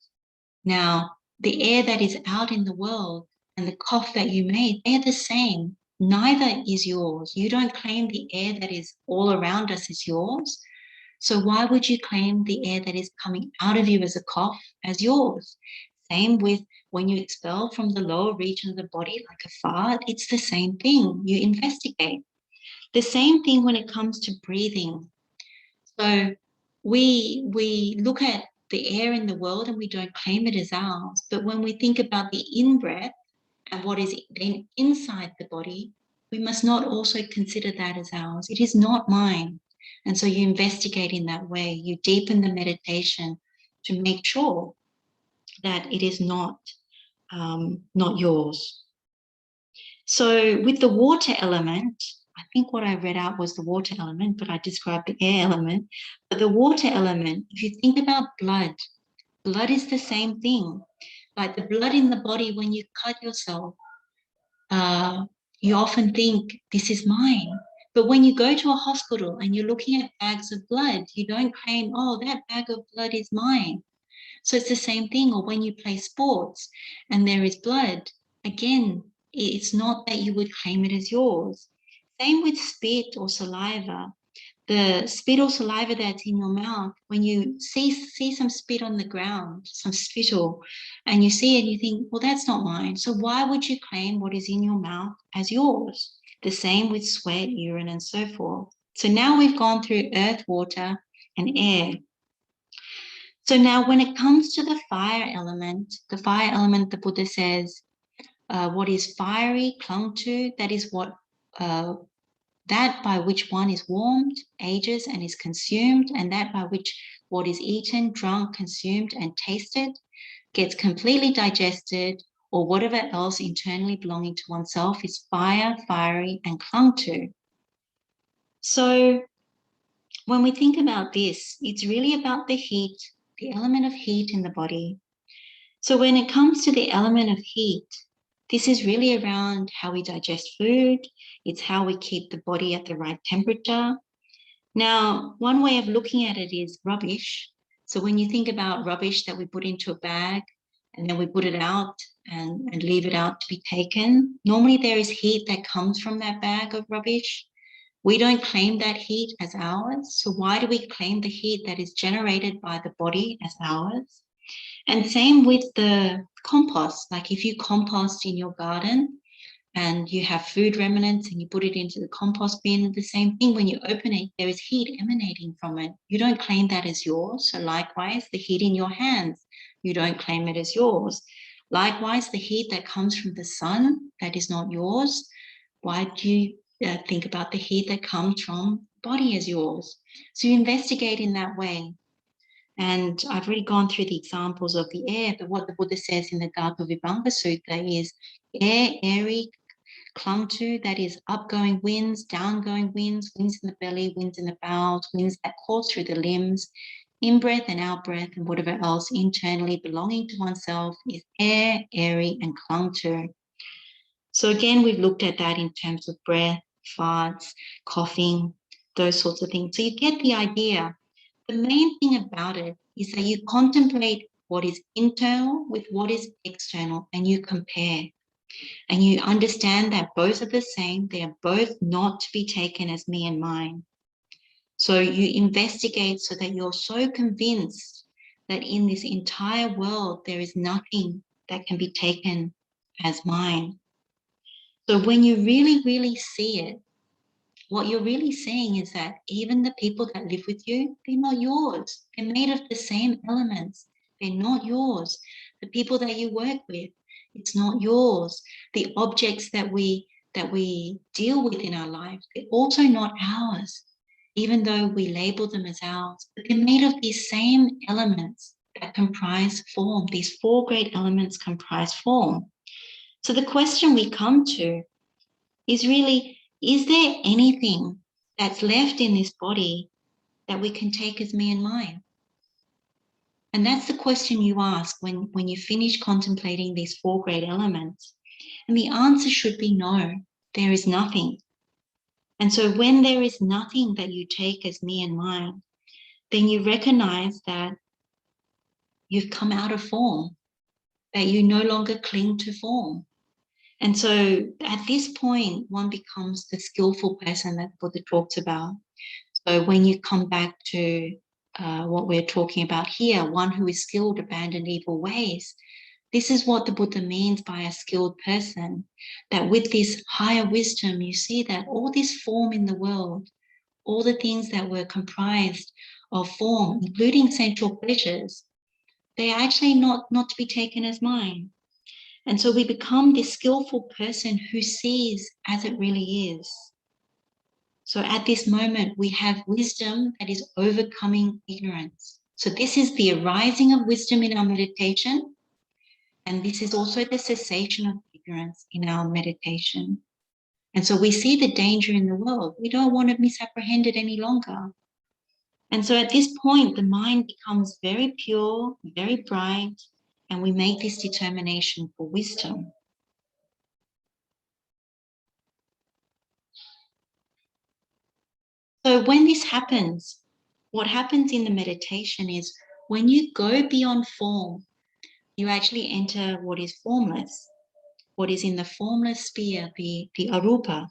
Now, the air that is out in the world and the cough that you made, they're the same. Neither is yours. You don't claim the air that is all around us is yours. So why would you claim the air that is coming out of you as a cough as yours? Same with when you expel from the lower region of the body like a fart, it's the same thing. You investigate. The same thing when it comes to breathing. So we look at the air in the world and we don't claim it as ours. But when we think about the in-breath and what is then inside the body, we must not also consider that as ours. It is not mine. And so you investigate in that way. You deepen the meditation to make sure that it is not yours. So with the water element, I think what I read out was the water element, but I described the air element. But the water element, if you think about blood, blood is the same thing. Like the blood in the body, when you cut yourself, you often think, this is mine. But when you go to a hospital and you're looking at bags of blood, you don't claim, oh, that bag of blood is mine. So it's the same thing. Or when you play sports and there is blood, again, it's not that you would claim it as yours. Same with spit or saliva. The spit or saliva that's in your mouth, when you see some spit on the ground, some spittle, and you see it, you think, well, that's not mine. So why would you claim what is in your mouth as yours? The same with sweat, urine, and so forth. So now we've gone through earth, water, and air. So now when it comes to the fire element, the Buddha says, what is fiery, clung to, that is what that by which one is warmed, ages, and is consumed, and that by which what is eaten, drunk, consumed, and tasted gets completely digested, or whatever else internally belonging to oneself is fire, fiery, and clung to. So when we think about this, it's really about the heat, the element of heat in the body. So when it comes to the element of heat, this is really around how we digest food. It's how we keep the body at the right temperature. Now, one way of looking at it is rubbish. So when you think about rubbish that we put into a bag and then we put it out and leave it out to be taken, normally there is heat that comes from that bag of rubbish. We don't claim that heat as ours. So why do we claim the heat that is generated by the body as ours? And same with the compost. Like if you compost in your garden and you have food remnants and you put it into the compost bin, the same thing, when you open it, there is heat emanating from it. You don't claim that as yours. So likewise, the heat in your hands, you don't claim it as yours. Likewise, the heat that comes from the sun, that is not yours. Why do you think about the heat that comes from body as yours? So you investigate in that way. And I've already gone through the examples of the air, but what the Buddha says in the Vibhanga Sutta is air, airy, clung to, that is upgoing winds, downgoing winds, winds in the belly, winds in the bowels, winds that course through the limbs, in-breath and out-breath, and whatever else internally belonging to oneself is air, airy, and clung to. So again, we've looked at that in terms of breath, farts, coughing, those sorts of things. So you get the idea. The main thing about it is that you contemplate what is internal with what is external, and you compare. And you understand that both are the same. They are both not to be taken as me and mine. So you investigate so that you're so convinced that in this entire world, there is nothing that can be taken as mine. So when you really, really see it, what you're really saying is that even the people that live with you, they're not yours. They're made of the same elements. They're not yours. The people that you work with, it's not yours. The objects that we deal with in our lives, they're also not ours, even though we label them as ours. But they're made of these same elements that comprise form. These four great elements comprise form. So the question we come to is really, is there anything that's left in this body that we can take as me and mine? And that's the question you ask when you finish contemplating these four great elements. And the answer should be no, there is nothing. And so when there is nothing that you take as me and mine, then you recognize that you've come out of form, that you no longer cling to form. And so at this point, one becomes the skillful person that Buddha talks about. So when you come back to what we're talking about here, one who is skilled, abandoned evil ways, this is what the Buddha means by a skilled person, that with this higher wisdom, you see that all this form in the world, all the things that were comprised of form, including sensual pleasures, they are actually not to be taken as mine. And so we become this skillful person who sees as it really is. So at this moment, we have wisdom that is overcoming ignorance. So this is the arising of wisdom in our meditation. And this is also the cessation of ignorance in our meditation. And so we see the danger in the world. We don't want to misapprehend it any longer. And so at this point, the mind becomes very pure, very bright, and we make this determination for wisdom. So when this happens, what happens in the meditation is when you go beyond form, you actually enter what is formless, what is in the formless sphere, the arupa.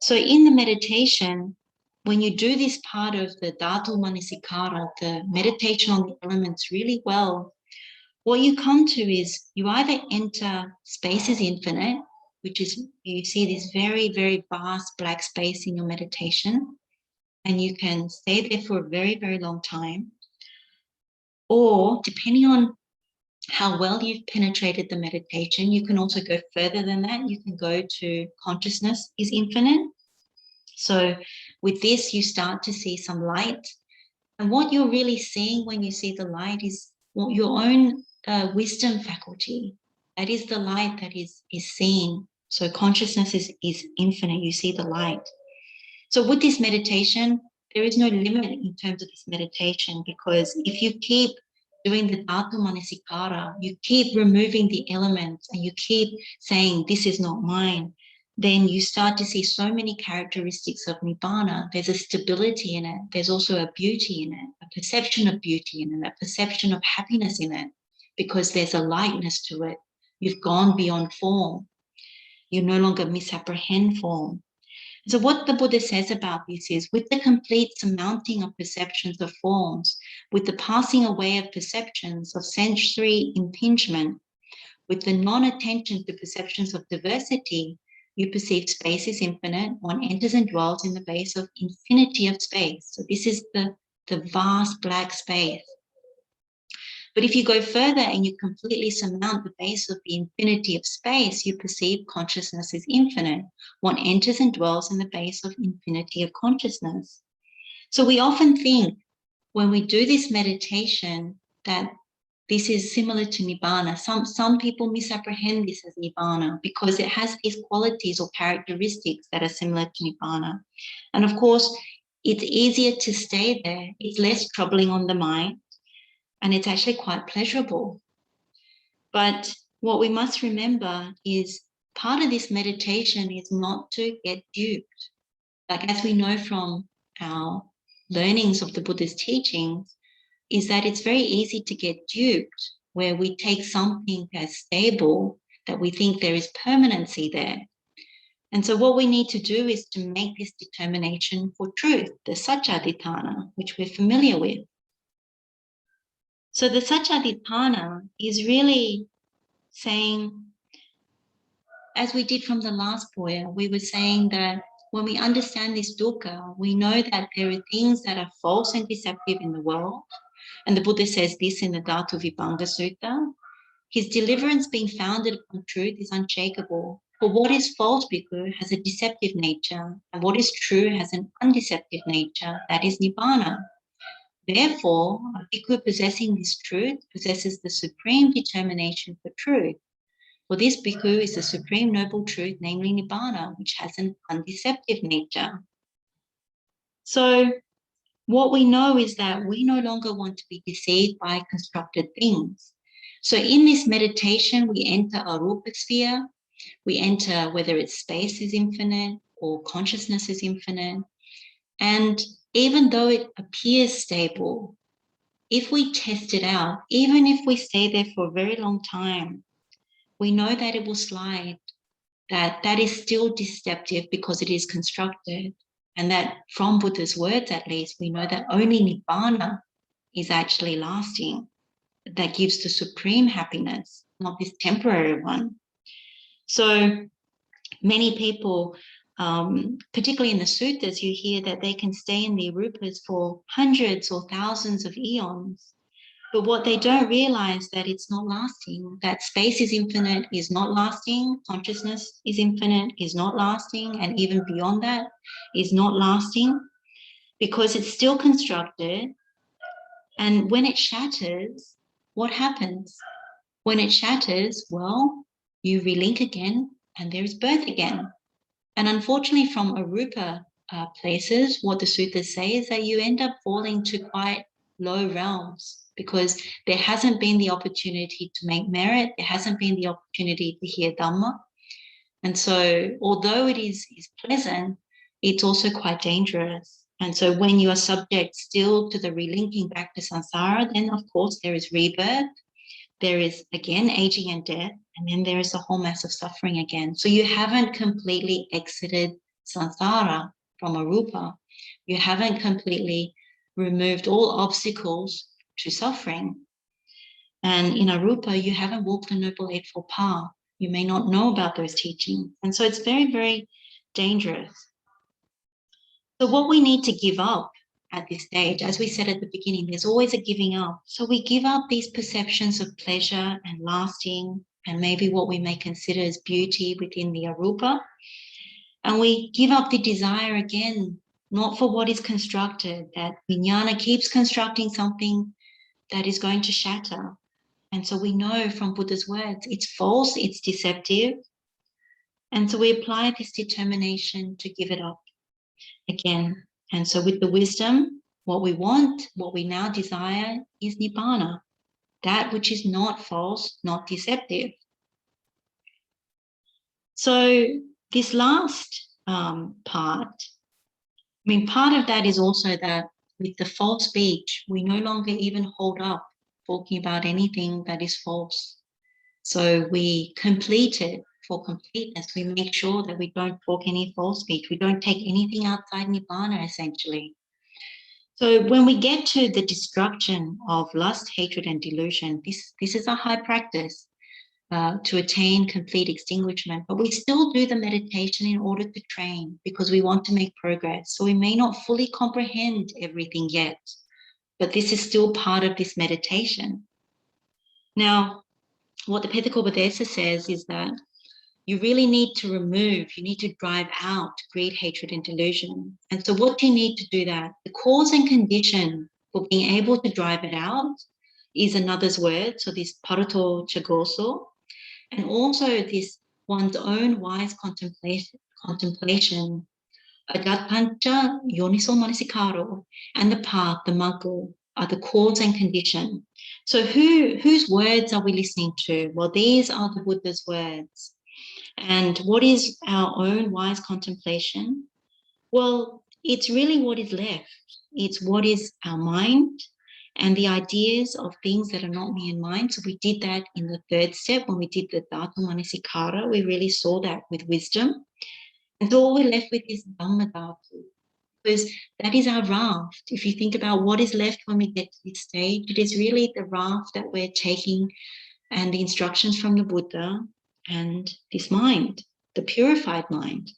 So in the meditation, when you do this part of the dhatu manasikara, the meditation on the elements really well, what you come to is you either enter space is infinite, which is you see this very, very vast black space in your meditation, and you can stay there for a very, very long time. Or depending on how well you've penetrated the meditation, you can also go further than that. You can go to consciousness is infinite. So with this, you start to see some light. And what you're really seeing when you see the light is your own wisdom faculty. That is the light that is seen. So consciousness is infinite. You see the light. So with this meditation, there is no limit in terms of this meditation, because if you keep doing the dhatu manasikara, you keep removing the elements and you keep saying, this is not mine, then you start to see so many characteristics of nibbana. There's a stability in it. There's also a beauty in it, a perception of beauty in it, a perception of happiness in it, because there's a lightness to it. You've gone beyond form. You no longer misapprehend form. So what the Buddha says about this is, with the complete surmounting of perceptions of forms, with the passing away of perceptions of sensory impingement, with the non-attention to perceptions of diversity, you perceive space is infinite. One enters and dwells in the base of infinity of space. So this is the vast black space. But if you go further and you completely surmount the base of the infinity of space, you perceive consciousness is infinite. One enters and dwells in the base of infinity of consciousness. So we often think when we do this meditation that this is similar to Nibbana. Some people misapprehend this as Nibbana because it has these qualities or characteristics that are similar to Nibbana. And of course, it's easier to stay there. It's less troubling on the mind. And it's actually quite pleasurable. But what we must remember is part of this meditation is not to get duped. Like as we know from our learnings of the Buddha's teachings, is that it's very easy to get duped, where we take something as stable that we think there is permanency there. And so what we need to do is to make this determination for truth, the Satchaditthana, which we're familiar with. So the Satchaditthana is really saying, as we did from the last Poya, we were saying that when we understand this dukkha, we know that there are things that are false and deceptive in the world. And the Buddha says this in the Dhatu Vibhanga Sutta. His deliverance being founded upon truth is unshakable. For what is false, bhikkhu, has a deceptive nature, and what is true has an undeceptive nature, that is nibbana. Therefore, a bhikkhu possessing this truth possesses the supreme determination for truth. For this bhikkhu is the supreme noble truth, namely nibbana, which has an undeceptive nature. So what we know is that we no longer want to be deceived by constructed things. So in this meditation, we enter a rupa sphere. We enter whether it's space is infinite or consciousness is infinite. And even though it appears stable, if we test it out, even if we stay there for a very long time, we know that it will slide, that is still deceptive because it is constructed. And that from Buddha's words, at least, we know that only nibbana is actually lasting. That gives the supreme happiness, not this temporary one. So many people, particularly in the suttas, you hear that they can stay in the rupas for hundreds or thousands of eons. But what they don't realize that it's not lasting, that space is infinite, is not lasting, consciousness is infinite, is not lasting, and even beyond that is not lasting because it's still constructed. And when it shatters, what happens? When it shatters, well, you relink again and there is birth again. And unfortunately, from arupa places, what the suttas say is that you end up falling to quite low realms because there hasn't been the opportunity to make merit, there hasn't been the opportunity to hear Dhamma. And so although it is pleasant, it's also quite dangerous. And so when you are subject still to the relinking back to samsara, then of course there is rebirth, there is again aging and death, and then there is a whole mass of suffering again. So you haven't completely exited samsara from arupa. You haven't completely removed all obstacles to suffering. And in arupa, you haven't walked the Noble Eightfold Path. You may not know about those teachings. And so it's very, very dangerous. So what we need to give up at this stage, as we said at the beginning, there's always a giving up. So we give up these perceptions of pleasure and lasting, and maybe what we may consider as beauty within the arupa. And we give up the desire again, not for what is constructed, that vijnana keeps constructing something that is going to shatter. And so we know from Buddha's words, it's false, it's deceptive. And so we apply this determination to give it up again. And so with the wisdom, what we want, what we now desire is nibbana, that which is not false, not deceptive. So this last part, part of that is also that with the false speech, we no longer even hold up talking about anything that is false. So we complete it for completeness. We make sure that we don't talk any false speech. We don't take anything outside nibbana, essentially. So when we get to the destruction of lust, hatred, and delusion, this is a high practice to attain complete extinguishment. But we still do the meditation in order to train because we want to make progress. So we may not fully comprehend everything yet, but this is still part of this meditation. Now, what the Petakopadesa says is that you really need to remove, you need to drive out greed, hatred, and delusion. And so what do you need to do that? The cause and condition for being able to drive it out is another's word, so this parato chagoso, and also this one's own wise contemplation, adatpancha yoniso manasikaro, and the path, the magga, are the cause and condition. So whose words are we listening to? Well, these are the Buddha's words. And what is our own wise contemplation? Well, it's really what is left. It's what is our mind, and the ideas of things that are not me and mine. So we did that in the third step when we did the Dhatu Manasikara. We really saw that with wisdom. And so all we're left with is Dhamma Dhatu, because that is our raft. If you think about what is left when we get to this stage, it is really the raft that we're taking and the instructions from the Buddha and this mind, the purified mind.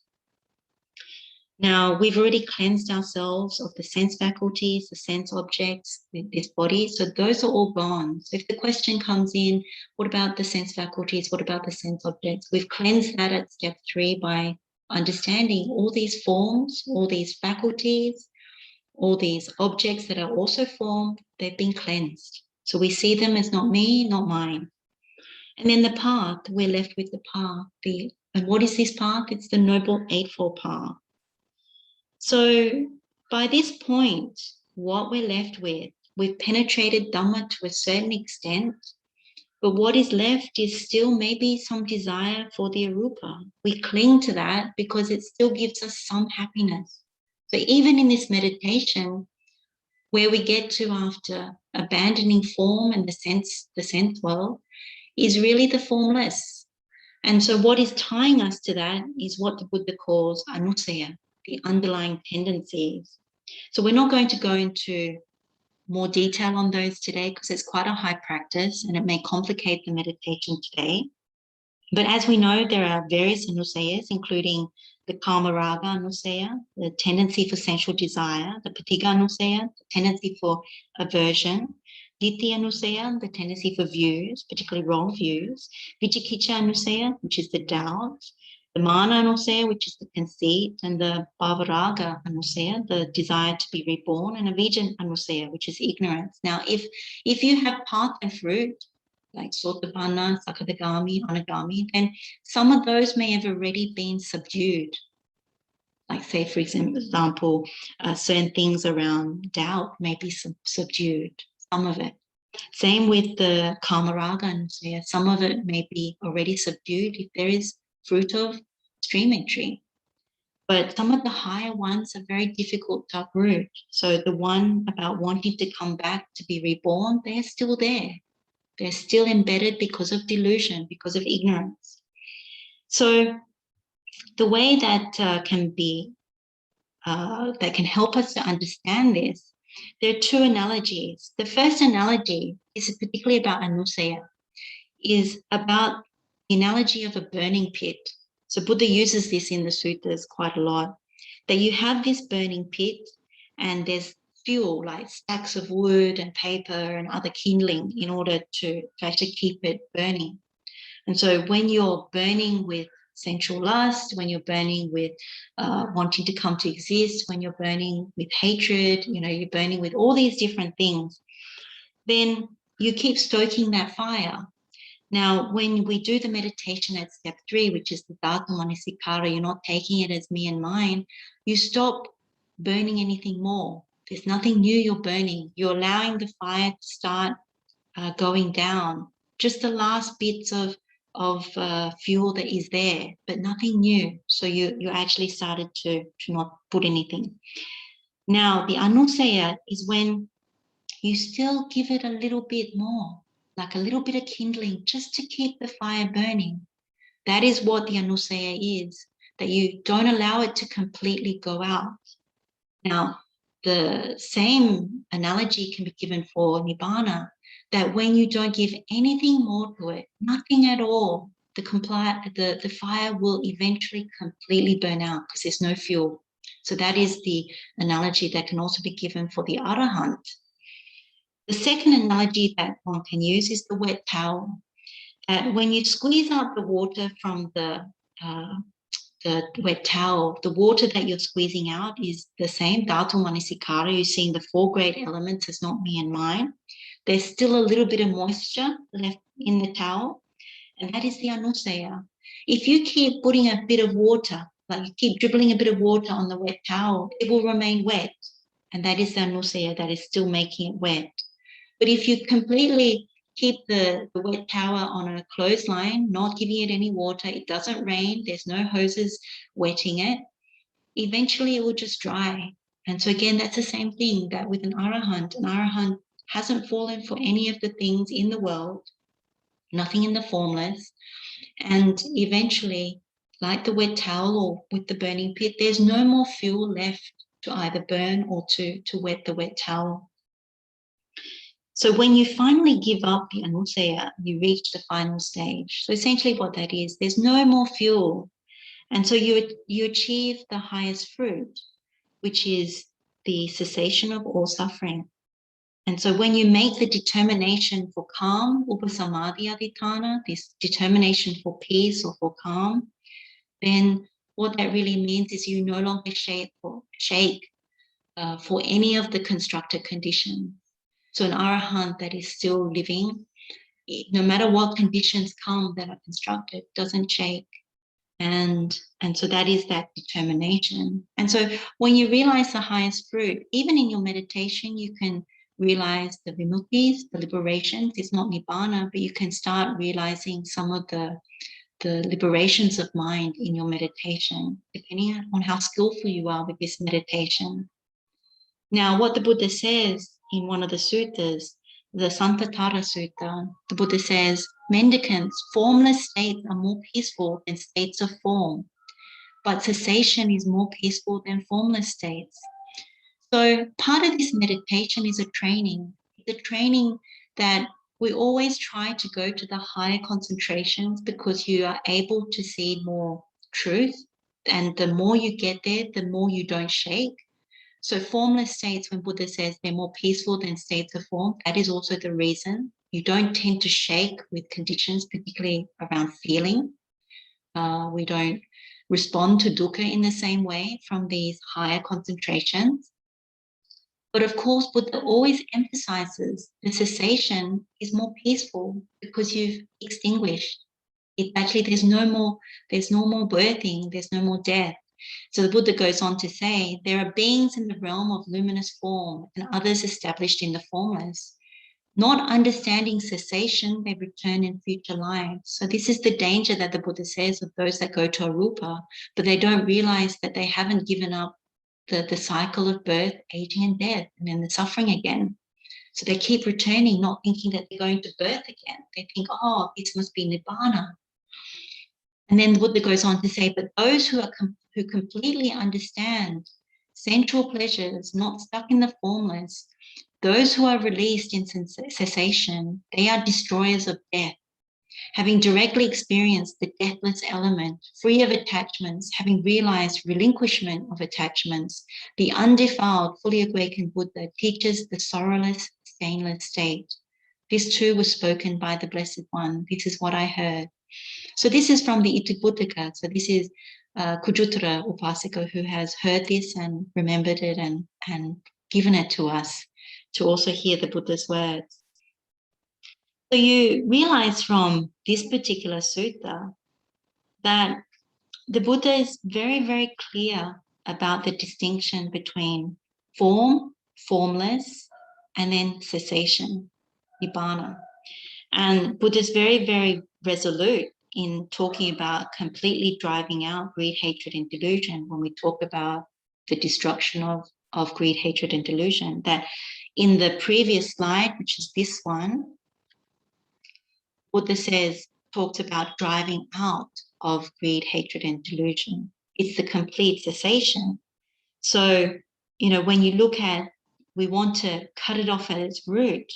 Now, we've already cleansed ourselves of the sense faculties, the sense objects, this body. So those are all gone. So if the question comes in, what about the sense faculties? What about the sense objects? We've cleansed that at step 3 by understanding all these forms, all these faculties, all these objects that are also formed, they've been cleansed. So we see them as not me, not mine. And then the path, we're left with the path. And what is this path? It's the Noble Eightfold Path. So by this point, what we're left with, we've penetrated Dhamma to a certain extent, but what is left is still maybe some desire for the arupa. We cling to that because it still gives us some happiness. So even in this meditation, where we get to after abandoning form and the sense world, is really the formless. And so what is tying us to that is what the Buddha calls anusaya, the underlying tendencies. So we're not going to go into more detail on those today because it's quite a high practice and it may complicate the meditation today. But as we know, there are various anusayas, including the kama raga anusaya, the tendency for sensual desire, the patigha anusaya, the tendency for aversion, ditthi anusaya, the tendency for views, particularly wrong views, vicikicca anusaya, which is the doubt, the mana anusaya, which is the conceit, and the bhavaraga anusaya, the desire to be reborn, and avijja anusaya, which is ignorance. Now, if you have path and fruit, like sotapanna, sakadagami, anagami, then some of those may have already been subdued. Like say, for example, certain things around doubt may be subdued, some of it. Same with the kamaraga anusaya, some of it may be already subdued if there is fruit of stream entry. But some of the higher ones are very difficult to uproot. So the one about wanting to come back to be reborn, they're still there. They're still embedded because of delusion, because of ignorance. So the way that that can help us to understand this, there are 2 analogies. The first analogy is particularly about anusaya, is about the analogy of a burning pit. So Buddha uses this in the suttas quite a lot, that you have this burning pit and there's fuel like stacks of wood and paper and other kindling in order to actually keep it burning. And so when you're burning with sensual lust, when you're burning with wanting to come to exist, when you're burning with hatred, you're burning with all these different things, then you keep stoking that fire. Now, when we do the meditation at step 3, which is the Dhatu Manasikara, you're not taking it as me and mine, you stop burning anything more. There's nothing new you're burning. You're allowing the fire to start going down. Just the last bits of fuel that is there, but nothing new. So you actually started to not put anything. Now, the anusaya is when you still give it a little bit more, like a little bit of kindling, just to keep the fire burning. That is what the anusaya is, that you don't allow it to completely go out. Now, the same analogy can be given for nibbana, that when you don't give anything more to it, nothing at all, the fire will eventually completely burn out because there's no fuel. So that is the analogy that can also be given for the arahant. The second analogy that one can use is the wet towel. When you squeeze out the water from the wet towel, the water that you're squeezing out is the same, Dhatu Manasikara. You're seeing the 4 great elements as not me and mine. There's still a little bit of moisture left in the towel, and that is the anusaya. If you keep putting a bit of water, like you keep dribbling a bit of water on the wet towel, it will remain wet, and that is the anusaya that is still making it wet. But if you completely keep the wet towel on a clothesline, not giving it any water, it doesn't rain, there's no hoses wetting it, eventually it will just dry. And so again, that's the same thing that with an arahant hasn't fallen for any of the things in the world, nothing in the formless. And eventually, like the wet towel or with the burning pit, there's no more fuel left to either burn or to wet the wet towel. So when you finally give up the anusaya, you reach the final stage. So essentially what that is, there's no more fuel. And so you achieve the highest fruit, which is the cessation of all suffering. And so when you make the determination for calm, upasamadhi adhitthana, this determination for peace or for calm, then what that really means is you no longer shake for any of the constructed conditions. So an arahant that is still living, no matter what conditions come that are constructed, doesn't shake. And so that is that determination. And so when you realize the highest fruit, even in your meditation, you can realize the vimuktis, the liberations. It's not nibbana, but you can start realizing some of the liberations of mind in your meditation, depending on how skillful you are with this meditation. Now, what the Buddha says in one of the suttas, the Santatara Sutta, the Buddha says, mendicants, formless states are more peaceful than states of form, but cessation is more peaceful than formless states. So part of this meditation is a training. It's a training that we always try to go to the higher concentrations because you are able to see more truth. And the more you get there, the more you don't shake. So formless states, when Buddha says they're more peaceful than states of form, that is also the reason. You don't tend to shake with conditions, particularly around feeling. We don't respond to dukkha in the same way from these higher concentrations. But of course, Buddha always emphasizes the cessation is more peaceful because you've extinguished. It actually, there's no more birthing, there's no more death. So the Buddha goes on to say, there are beings in the realm of luminous form and others established in the formless. Not understanding cessation, they return in future lives. So this is the danger that the Buddha says of those that go to arupa, but they don't realize that they haven't given up the cycle of birth, aging, and death, and then the suffering again. So they keep returning, not thinking that they're going to birth again. They think, oh, this must be nibbana. And then the Buddha goes on to say, but those who completely understand sensual pleasures, not stuck in the formless, those who are released in cessation, they are destroyers of death. Having directly experienced the deathless element, free of attachments, having realized relinquishment of attachments, the undefiled, fully awakened Buddha teaches the sorrowless, stainless state. This too was spoken by the Blessed One. This is what I heard. So this is from the Itibuddhika. So this is Kujuttara Upasika who has heard this and remembered it and given it to us to also hear the Buddha's words. So you realize from this particular sutta that the Buddha is very, very clear about the distinction between form, formless, and then cessation, nibbana. And Buddha is very, very resolute in talking about completely driving out greed, hatred, and delusion when we talk about the destruction of greed, hatred, and delusion. That in the previous slide, which is this one, Buddha talks about driving out of greed, hatred, and delusion. It's the complete cessation. So, when you look at, we want to cut it off at its root,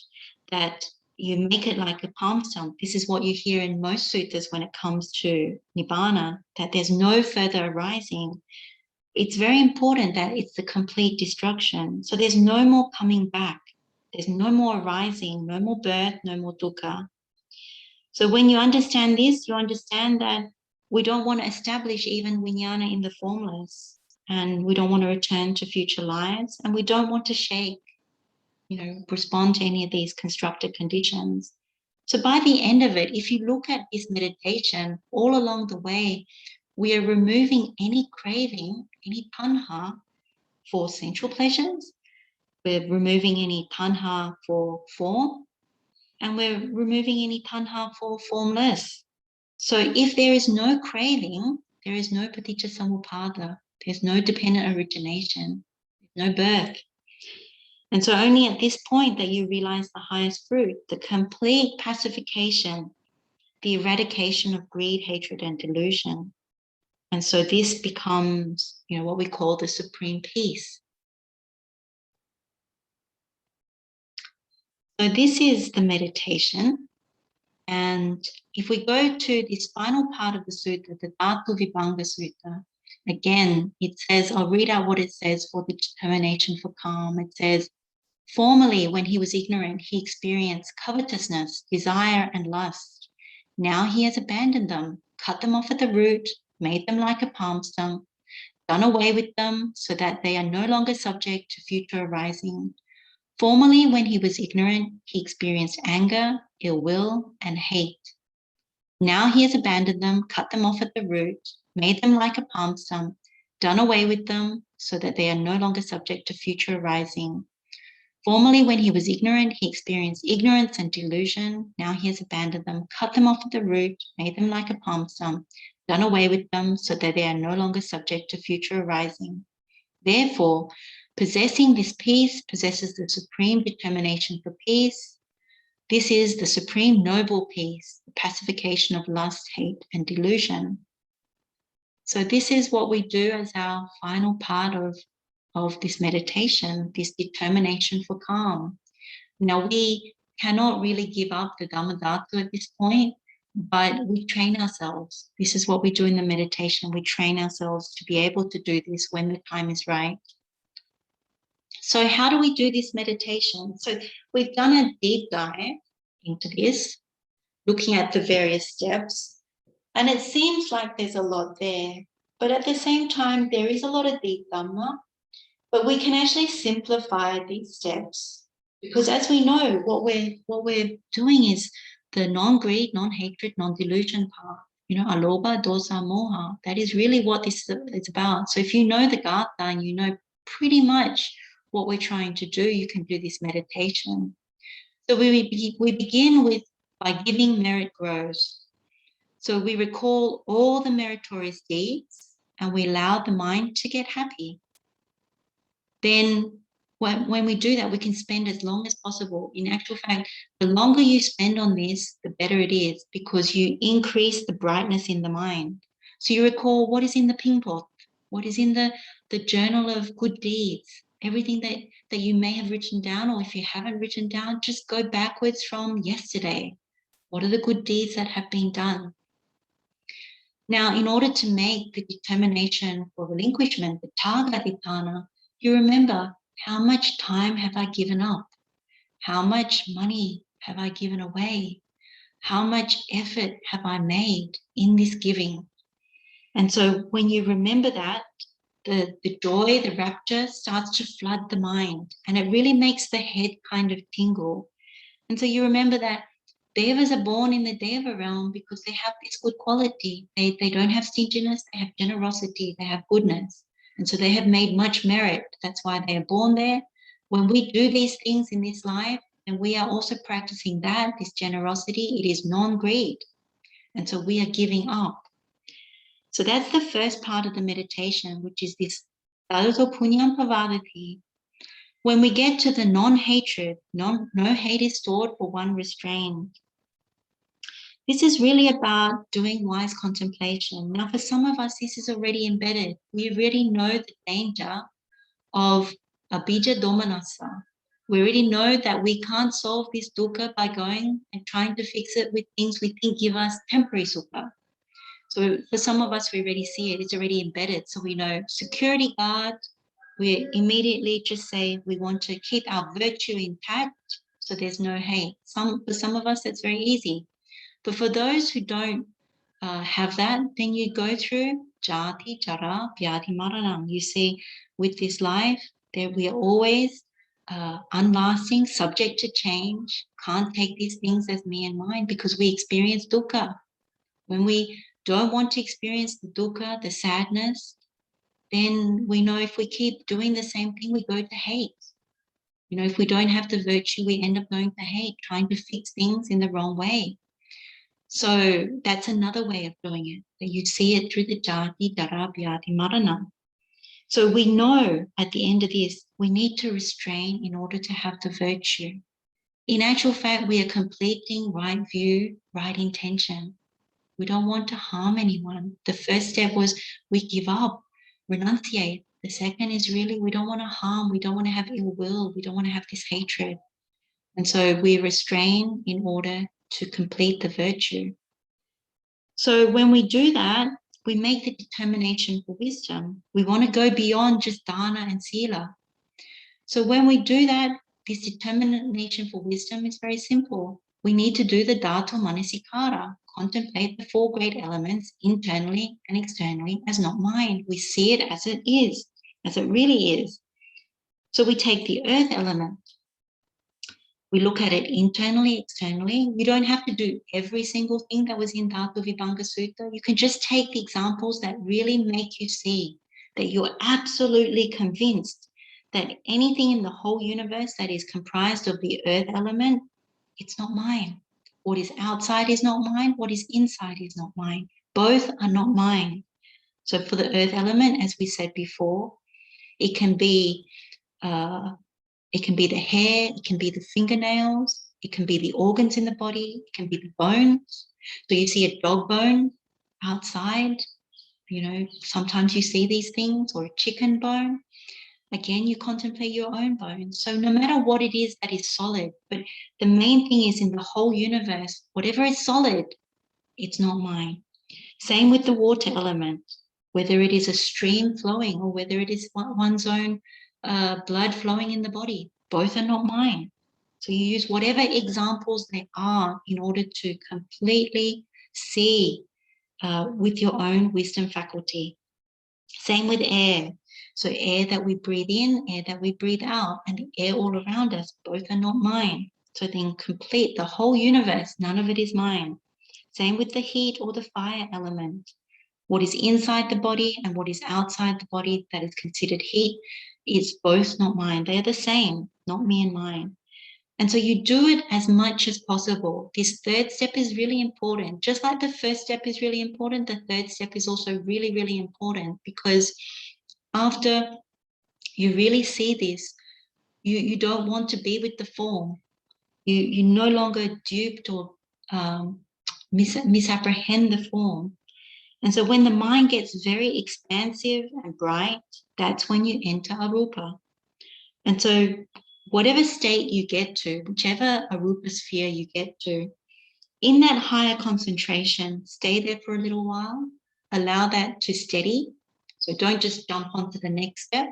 that you make it like a palm stump. This is what you hear in most suttas when it comes to nibbana, that there's no further arising. It's very important that it's the complete destruction. So there's no more coming back. There's no more arising, no more birth, no more dukkha. So when you understand this, you understand that we don't want to establish even vijnana in the formless, and we don't want to return to future lives, and we don't want to shake, respond to any of these constructed conditions. So by the end of it, if you look at this meditation, all along the way, we are removing any craving, any tanha for sensual pleasures. We're removing any tanha for form, and we're removing any tanha for formless. So if there is no craving, there is no paticca samuppada, there's no dependent origination, no birth. And so only at this point that you realize the highest fruit, the complete pacification, the eradication of greed, hatred, and delusion. And so this becomes, what we call the supreme peace. So this is the meditation. And if we go to this final part of the sutta, the Dhatu Vibhanga Sutta, again, it says, I'll read out what it says for the determination for calm. It says, formerly, when he was ignorant, he experienced covetousness, desire, and lust. Now he has abandoned them, cut them off at the root, made them like a palm stem, done away with them so that they are no longer subject to future arising. Formerly, when he was ignorant, he experienced anger, ill will, and hate. Now he has abandoned them, cut them off at the root, made them like a palm stem, done away with them so that they are no longer subject to future arising. Formerly, when he was ignorant, he experienced ignorance and delusion. Now he has abandoned them, cut them off at the root, made them like a palm stem, done away with them so that they are no longer subject to future arising. Therefore, possessing this peace possesses the supreme determination for peace. This is the supreme noble peace, the pacification of lust, hate, and delusion. So this is what we do as our final part of this meditation, this determination for calm. Now, we cannot really give up the Dhammadhatu at this point, but we train ourselves. This is what we do in the meditation. We train ourselves to be able to do this when the time is right. So how do we do this meditation? So we've done a deep dive into this, looking at the various steps, and it seems like there's a lot there, but at the same time, there is a lot of deep Dhamma, but we can actually simplify these steps, because as we know, what we're doing is the non-greed, non-hatred, non-delusion part, alobha, dosa, moha. That is really what this is about. So if you know the Gatha and you know pretty much what we're trying to do, you can do this meditation. So we begin with by giving merit grows. So we recall all the meritorious deeds and we allow the mind to get happy. Then when we do that, we can spend as long as possible. In actual fact, the longer you spend on this, the better it is, because you increase the brightness in the mind. So you recall what is in the ping pot, what is in the journal of good deeds, everything that you may have written down, or if you haven't written down, just go backwards from yesterday. What are the good deeds that have been done? Now, in order to make the determination for relinquishment, the Tagadipana, you remember, how much time have I given up? How much money have I given away? How much effort have I made in this giving? And so when you remember that, the joy, the rapture starts to flood the mind, and it really makes the head kind of tingle. And so you remember that Devas are born in the Deva realm because they have this good quality. They don't have stinginess, they have generosity, they have goodness. And so they have made much merit. That's why they are born there. When we do these things in this life, and we are also practicing that, this generosity, it is non-greed. And so we are giving up. So that's the first part of the meditation, which is this Tadato Punyam Pavadati. When we get to the non-hatred, no hate is stored for one restrained. This is really about doing wise contemplation. Now, for some of us, this is already embedded. We already know the danger of abhija domanassa. We already know that we can't solve this dukkha by going and trying to fix it with things we think give us temporary sukha. So for some of us, we already see it. It's already embedded. So we know security guard. We immediately just say we want to keep our virtue intact, so there's no hate. For some of us, it's very easy. But for those who don't have that, then you go through jati, jara, vyadhi, maranam. You see, with this life, that we are always unlasting, subject to change, can't take these things as me and mine, because we experience dukkha. When we don't want to experience the dukkha, the sadness, then we know if we keep doing the same thing, we go to hate. If we don't have the virtue, we end up going to hate, trying to fix things in the wrong way. So that's another way of doing it, that you see it through the jati, dara, vyadhi, marana. So we know at the end of this, we need to restrain in order to have the virtue. In actual fact, we are completing right view, right intention. We don't want to harm anyone. The first step was we give up, renunciate. The second is really we don't want to harm, we don't want to have ill will, we don't want to have this hatred. And so we restrain in order to complete the virtue. So when we do that, we make the determination for wisdom. We want to go beyond just dana and sila. So when we do that, this determination for wisdom is very simple. We need to do the dhatu manasikara, contemplate the four great elements internally and externally as not mine. We see it as it is, as it really is. So we take the earth element. We look at it internally, externally. You don't have to do every single thing that was in Dhatu Vibhanga Sutta. You can just take the examples that really make you see that you're absolutely convinced that anything in the whole universe that is comprised of the earth element, it's not mine. What is outside is not mine. What is inside is not mine. Both are not mine. So for the earth element, as we said before, it can be the hair, it can be the fingernails, it can be the organs in the body, it can be the bones. So you see a dog bone outside, sometimes you see these things, or a chicken bone. Again, you contemplate your own bones. So no matter what it is that is solid, but the main thing is in the whole universe, whatever is solid, it's not mine. Same with the water element, whether it is a stream flowing or whether it is one's own blood flowing in the body, both are not mine. So you use whatever examples they are in order to completely see with your own wisdom faculty. Same with air. So air that we breathe in, air that we breathe out, and the air all around us, both are not mine. So then complete the whole universe, none of it is mine. Same with the heat or the fire element. What is inside the body and what is outside the body that is considered heat is both not mine. They're the same, not me and mine. And so you do it as much as possible. This third step is really important. Just like the first step is really important, the third step is also really, really important, because after you really see this, you don't want to be with the form. You no longer duped or misapprehend the form. And so when the mind gets very expansive and bright, that's when you enter arupa. And so whatever state you get to, whichever arupa sphere you get to, in that higher concentration, stay there for a little while, allow that to steady. So don't just jump onto the next step.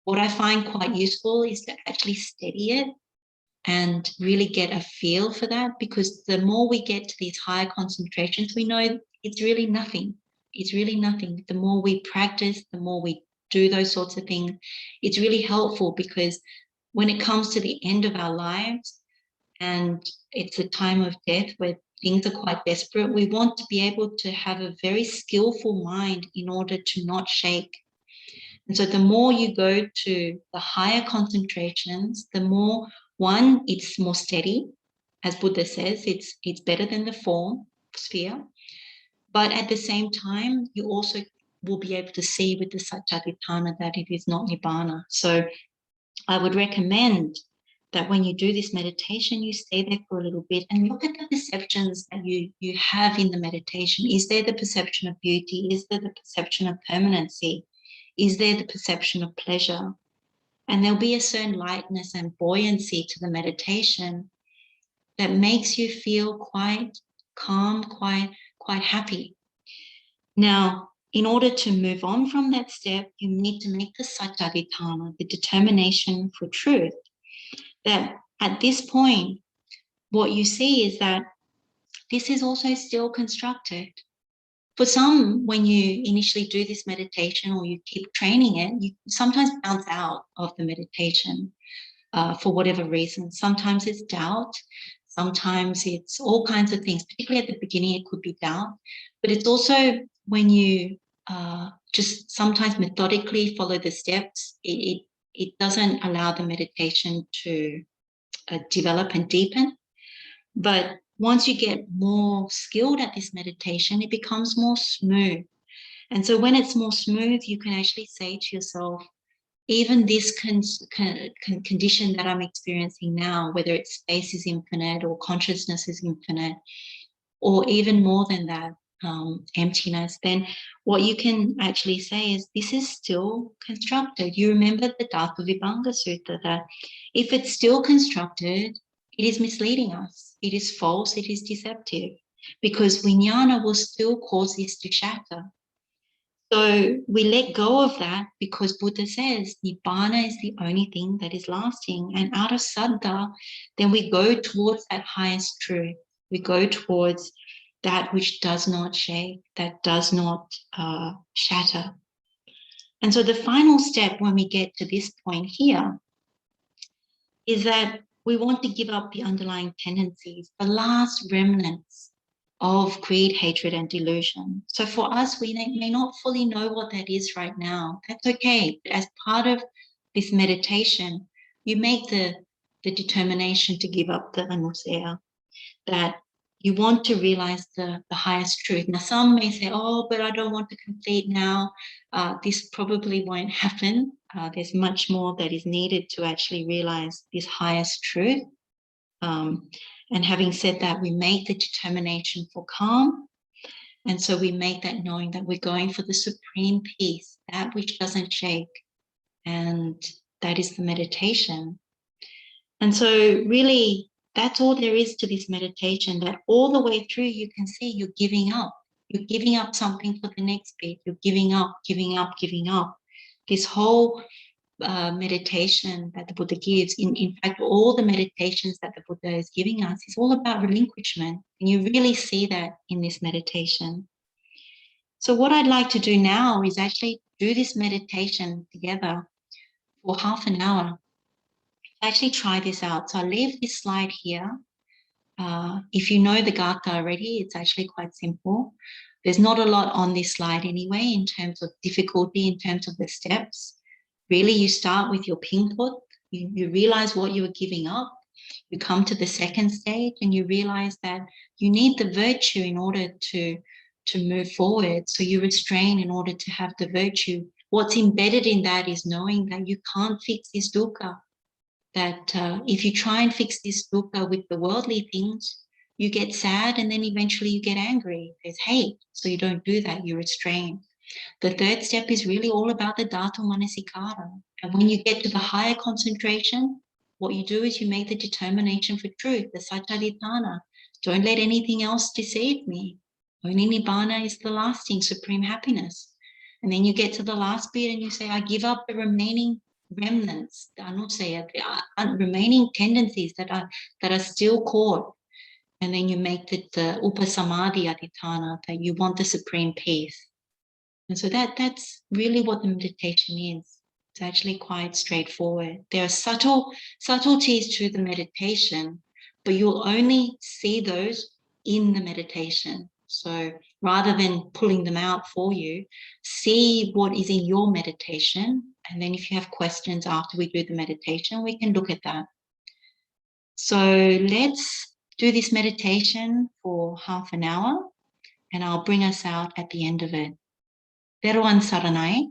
What I find quite useful is to actually steady it and really get a feel for that, because the more we get to these higher concentrations, we know it's really nothing. It's really nothing. The more we practice, the more we do those sorts of things, it's really helpful, because when it comes to the end of our lives and it's a time of death where things are quite desperate, we want to be able to have a very skillful mind in order to not shake. And so the more you go to the higher concentrations, the more, one, it's more steady. As Buddha says, it's better than the form sphere. But at the same time, you also will be able to see with the Satchaditthana that it is not Nibbana. So I would recommend that when you do this meditation, you stay there for a little bit and look at the perceptions that you have in the meditation. Is there the perception of beauty? Is there the perception of permanency? Is there the perception of pleasure? And there'll be a certain lightness and buoyancy to the meditation that makes you feel quite calm, quite happy. Now, in order to move on from that step, you need to make the Satchaditthana, the determination for truth. That at this point, what you see is that this is also still constructed. For some, when you initially do this meditation or you keep training it, you sometimes bounce out of the meditation for whatever reason. Sometimes it's doubt. Sometimes it's all kinds of things. Particularly at the beginning, it could be doubt. But it's also when you just sometimes methodically follow the steps, it doesn't allow the meditation to develop and deepen. But once you get more skilled at this meditation, it becomes more smooth. And so when it's more smooth, you can actually say to yourself, even this condition that I'm experiencing now, whether it's space is infinite or consciousness is infinite, or even more than that, emptiness, then what you can actually say is this is still constructed. You remember the Dhatu Vibhanga Sutta, that if it's still constructed, it is misleading us. It is false. It is deceptive, because vijnana will still cause this to shatter. So we let go of that because Buddha says Nibbana is the only thing that is lasting. And out of Saddha, then we go towards that highest truth. We go towards that which does not shake, that does not shatter. And so the final step when we get to this point here is that we want to give up the underlying tendencies, the last remnants of greed, hatred, and delusion. So for us, we may not fully know what that is right now. That's okay. As part of this meditation, you make the determination to give up the anusaya, that you want to realize the highest truth. Now, some may say, oh, but I don't want to complete now. This probably won't happen. There's much more that is needed to actually realize this highest truth. And having said that, we make the determination for calm. And so we make that knowing that we're going for the supreme peace, that which doesn't shake. And that is the meditation. And so really, that's all there is to this meditation, that all the way through you can see you're giving up. You're giving up something for the next bit. You're giving up, giving up, giving up. This whole meditation that the Buddha gives, in fact, all the meditations that the Buddha is giving us is all about relinquishment. And you really see that in this meditation. So what I'd like to do now is actually do this meditation together for half an hour. Actually try this out. So I'll leave this slide here. If you know the Gatha already, it's actually quite simple. There's not a lot on this slide anyway in terms of difficulty, in terms of the steps. Really, you start with your pingput. You realize what you are giving up. You come to the second stage and you realize that you need the virtue in order to move forward. So you restrain in order to have the virtue. What's embedded in that is knowing that you can't fix this dukkha. That if you try and fix this dukkha with the worldly things, you get sad and then eventually you get angry. There's hate. So you don't do that. You restrain. The third step is really all about the dhatu manasikara. And when you get to the higher concentration, what you do is you make the determination for truth, the satchaditthana. Don't let anything else deceive me. Only nibbana is the lasting supreme happiness. And then you get to the last bit and you say, I give up the remaining remnants, the anusaya, the remaining tendencies that are still caught. And then you make the upasamadhi adhitthana, that you want the supreme peace. And so that's really what the meditation is. It's actually quite straightforward. There are subtleties to the meditation, but you'll only see those in the meditation. So rather than pulling them out for you, see what is in your meditation. And then if you have questions after we do the meditation, we can look at that. So let's do this meditation for half an hour, and I'll bring us out at the end of it. Teruan saranai.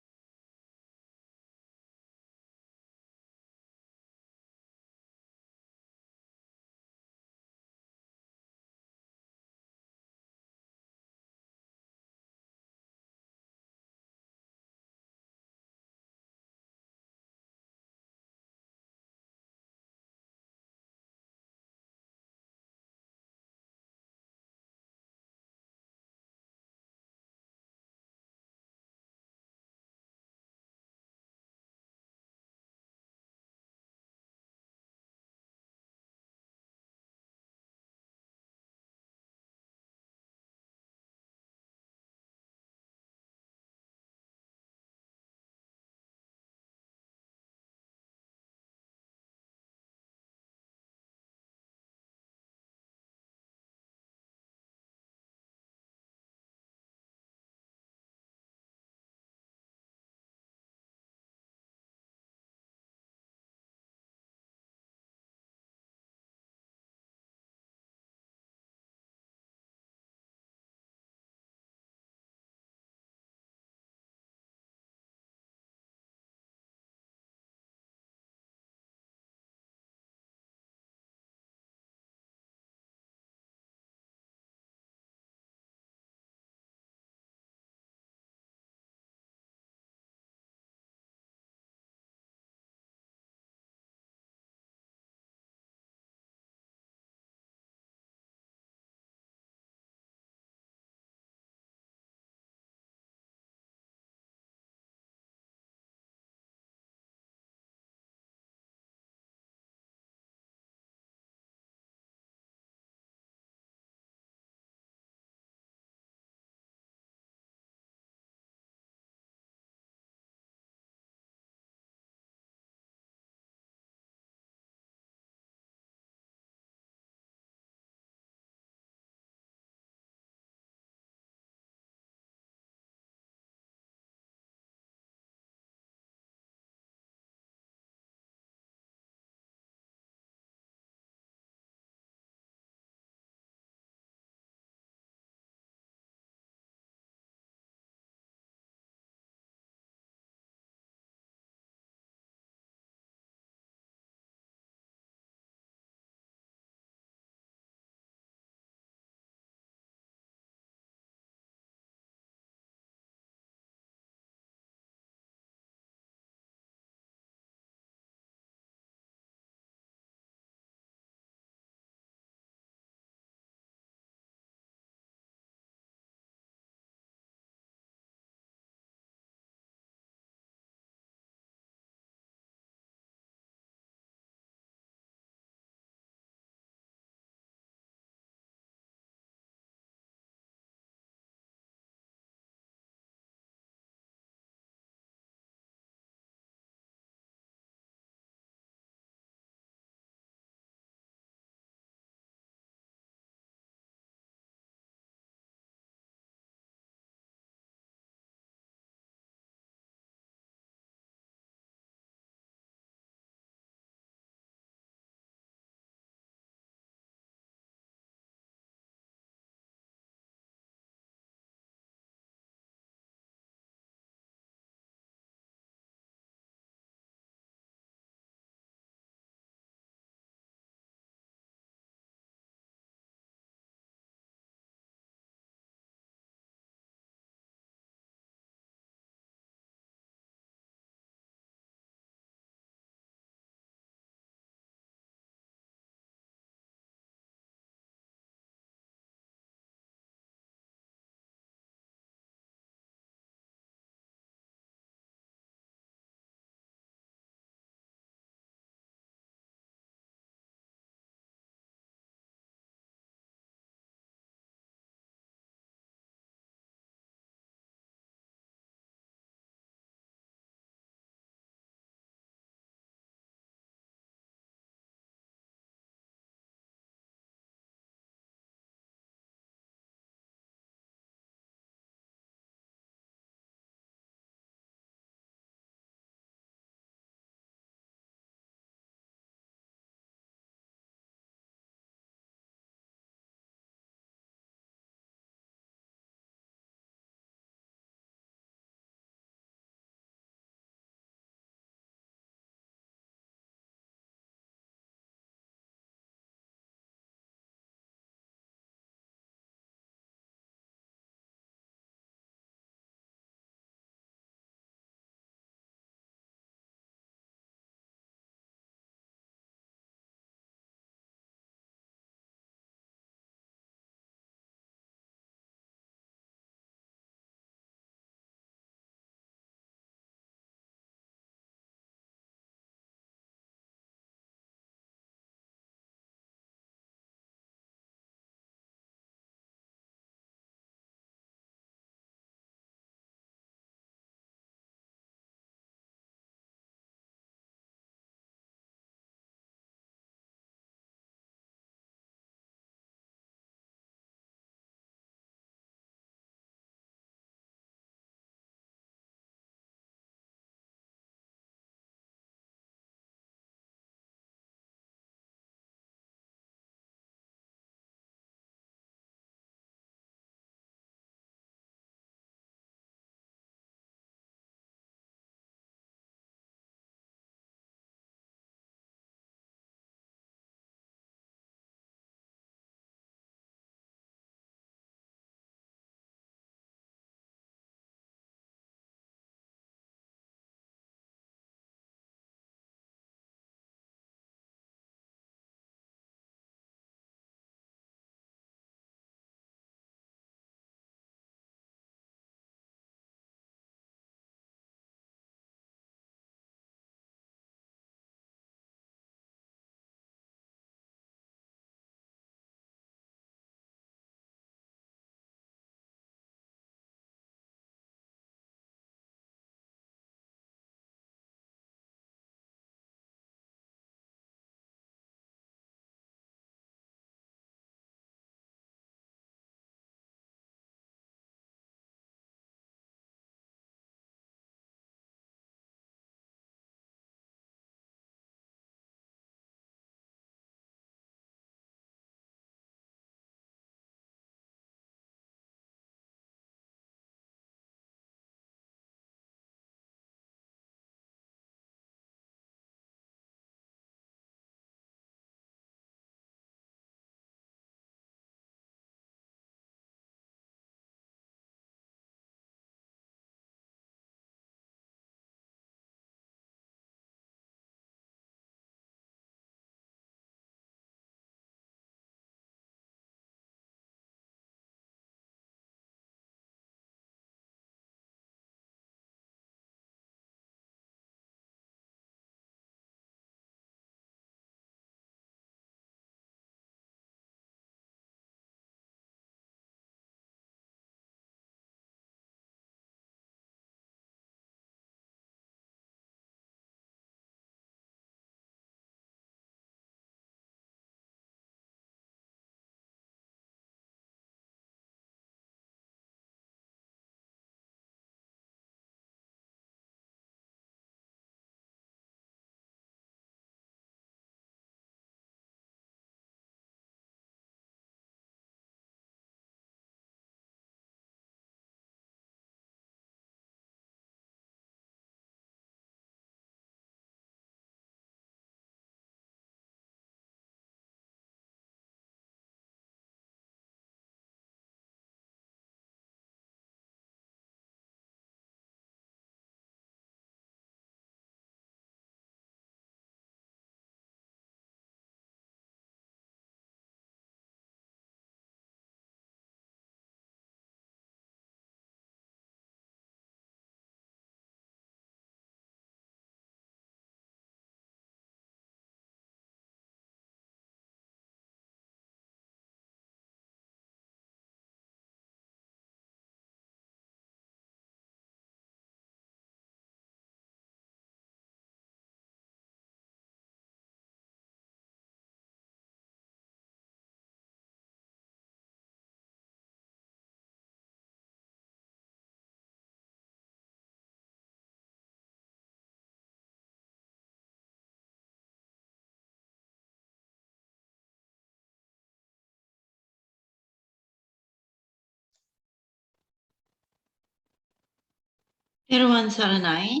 Everyone Saranai,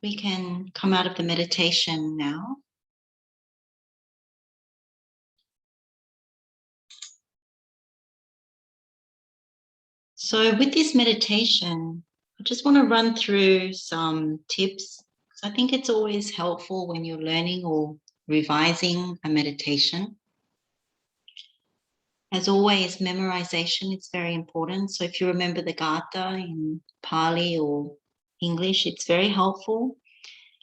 we can come out of the meditation now. So with this meditation, I just want to run through some tips. I think it's always helpful when you're learning or revising a meditation. As always, memorization is very important. So if you remember the Gatha in Pali or English, it's very helpful.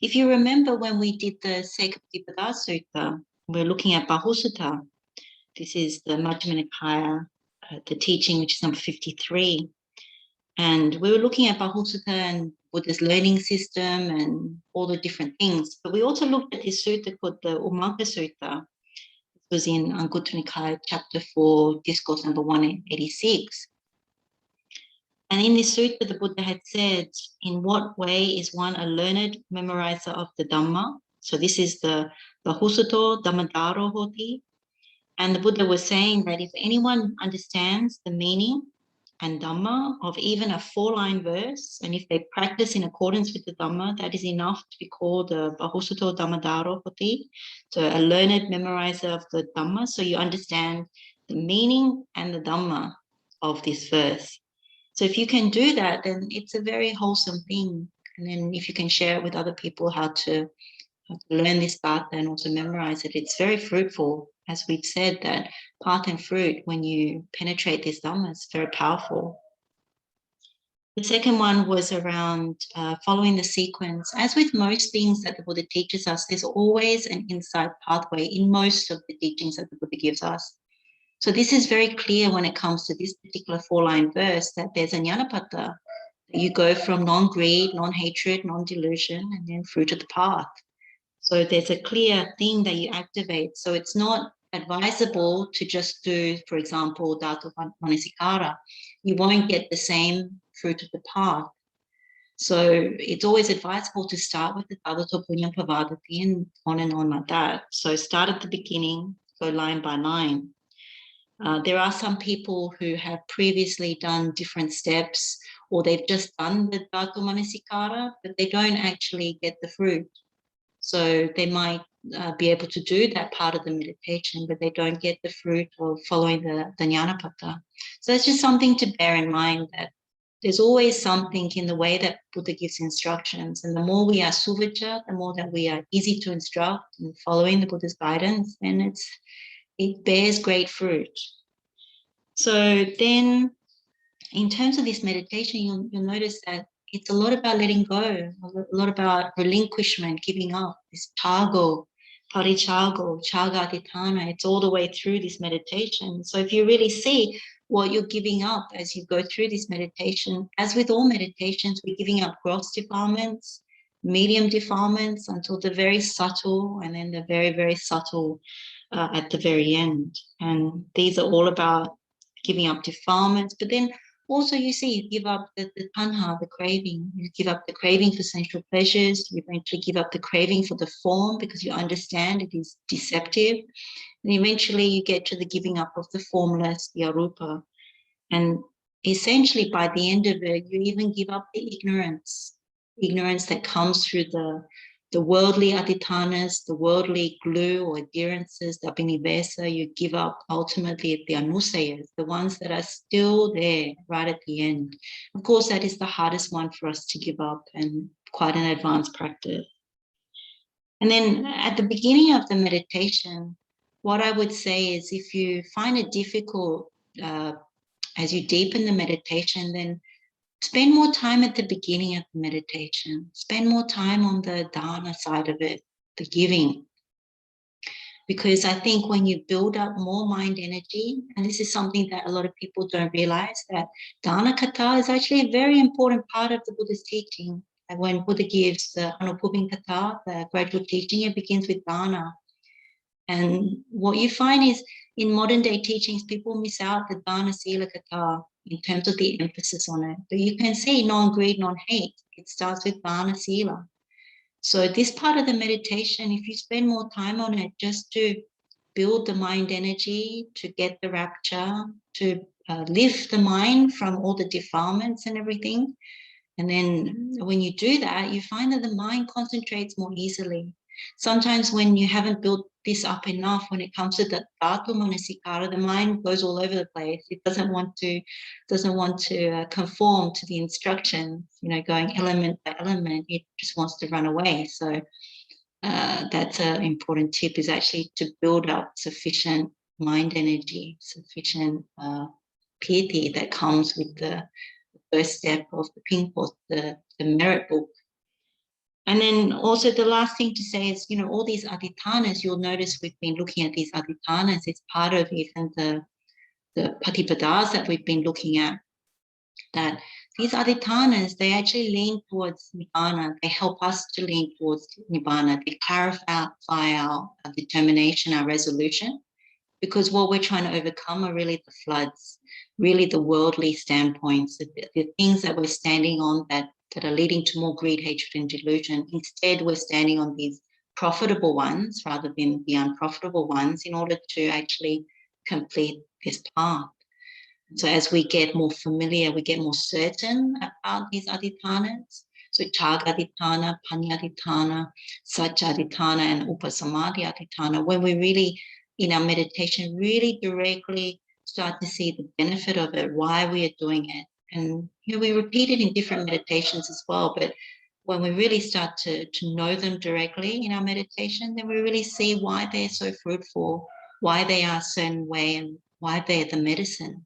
If you remember when we did the Petakopadesa Sutta, we're looking at Bahu Sutta. This is the Majjhima Nikaya, the teaching, which is number 53. And we were looking at Bahu Sutta and Buddha's learning system and all the different things. But we also looked at this sutta called the Ummaka Sutta. It was in Anguttara Nikaya, chapter 4, discourse number 186. And in this sutta, the Buddha had said, in what way is one a learned memorizer of the Dhamma? So this is the Bahusato Dhammadaro Hoti. And the Buddha was saying that if anyone understands the meaning and Dhamma of even a 4-line verse, and if they practice in accordance with the Dhamma, that is enough to be called a Bahusato Dhammadaro Hoti, so a learned memorizer of the Dhamma. So you understand the meaning and the Dhamma of this verse. So if you can do that, then it's a very wholesome thing. And then if you can share it with other people how to learn this path and also memorize it, it's very fruitful. As we've said, that path and fruit, when you penetrate this Dhamma, it's very powerful. The second one was around following the sequence. As with most things that the Buddha teaches us, there's always an insight pathway in most of the teachings that the Buddha gives us. So this is very clear when it comes to this particular 4-line verse, that there's a jnanapata. You go from non-greed, non-hatred, non-delusion, and then through to the path. So there's a clear thing that you activate. So it's not advisable to just do, for example, Dhatu Manasikara. You won't get the same fruit of the path. So it's always advisable to start with the Dhatu Punya Pavadati and on like that. So start at the beginning, go line by line. There are some people who have previously done different steps, or they've just done the Dhatu Manasikara, but they don't actually get the fruit. So they might be able to do that part of the meditation, but they don't get the fruit of following the jnanapata. So it's just something to bear in mind, that there's always something in the way that Buddha gives instructions. And the more we are suvacha, the more that we are easy to instruct and following the Buddha's guidance, then it bears great fruit. So then in terms of this meditation, you'll notice that it's a lot about letting go, a lot about relinquishment, giving up, this chago, parichago, chagatitana. It's all the way through this meditation. So if you really see what you're giving up as you go through this meditation, as with all meditations, we're giving up gross defilements, medium defilements, until the very subtle, and then the very, very subtle at the very end. And these are all about giving up defilements, but then also, you see, you give up the tanha, the craving. You give up the craving for sensual pleasures. You eventually give up the craving for the form, because you understand it is deceptive. And eventually you get to the giving up of the formless, the arupa. And essentially by the end of it, you even give up the ignorance that comes through the worldly adhitanas, the worldly glue or adherences, the abhinivesa. You give up ultimately the anusayas, the ones that are still there right at the end. Of course, that is the hardest one for us to give up, and quite an advanced practice. And then at the beginning of the meditation, what I would say is, if you find it difficult as you deepen the meditation, then spend more time at the beginning of the meditation. Spend more time on the dana side of it, the giving. Because I think when you build up more mind energy, and this is something that a lot of people don't realize, that dana kata is actually a very important part of the Buddha's teaching. And when Buddha gives the Anupubin kata, the gradual teaching, it begins with dana. And what you find is, in modern day teachings, people miss out the dana sila kata in terms of the emphasis on it. But you can see non-greed, non-hate. It starts with dana sila. So this part of the meditation, if you spend more time on it, just to build the mind energy, to get the rapture, to lift the mind from all the defilements and everything, And then when you do that, you find that the mind concentrates more easily. Sometimes when you haven't built this up enough, when it comes to the dhatu manasikara, the mind goes all over the place. It doesn't want to conform to the instructions, going element by element. It just wants to run away. So that's an important tip, is actually to build up sufficient mind energy, sufficient piti that comes with the first step of the Pingpo, the merit book. And then also the last thing to say is, all these adhitanas, you'll notice we've been looking at these adhitanas. It's part of even the patipadas that we've been looking at, that these adhitanas, they actually lean towards Nibbana. They help us to lean towards Nibbana. They clarify our determination, our resolution, because what we're trying to overcome are really the floods, really the worldly standpoints, the things that we're standing on that are leading to more greed, hatred, and delusion. Instead, we're standing on these profitable ones rather than the unprofitable ones, in order to actually complete this path. So as we get more familiar, we get more certain about these adhitanas. So chagadhitana, panyadhitana, satchadhitana, and upasamadhi adhitana, when we really, in our meditation, really directly start to see the benefit of it, why we are doing it. And we repeat it in different meditations as well, but when we really start to know them directly in our meditation, then we really see why they're so fruitful, why they are a certain way, and why they're the medicine,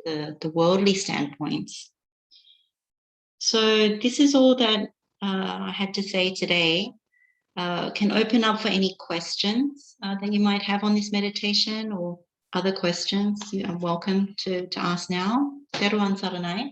the worldly standpoints. So this is all that I had to say today. Can open up for any questions that you might have on this meditation, or other questions. You are welcome to ask now. Teruan Saranai.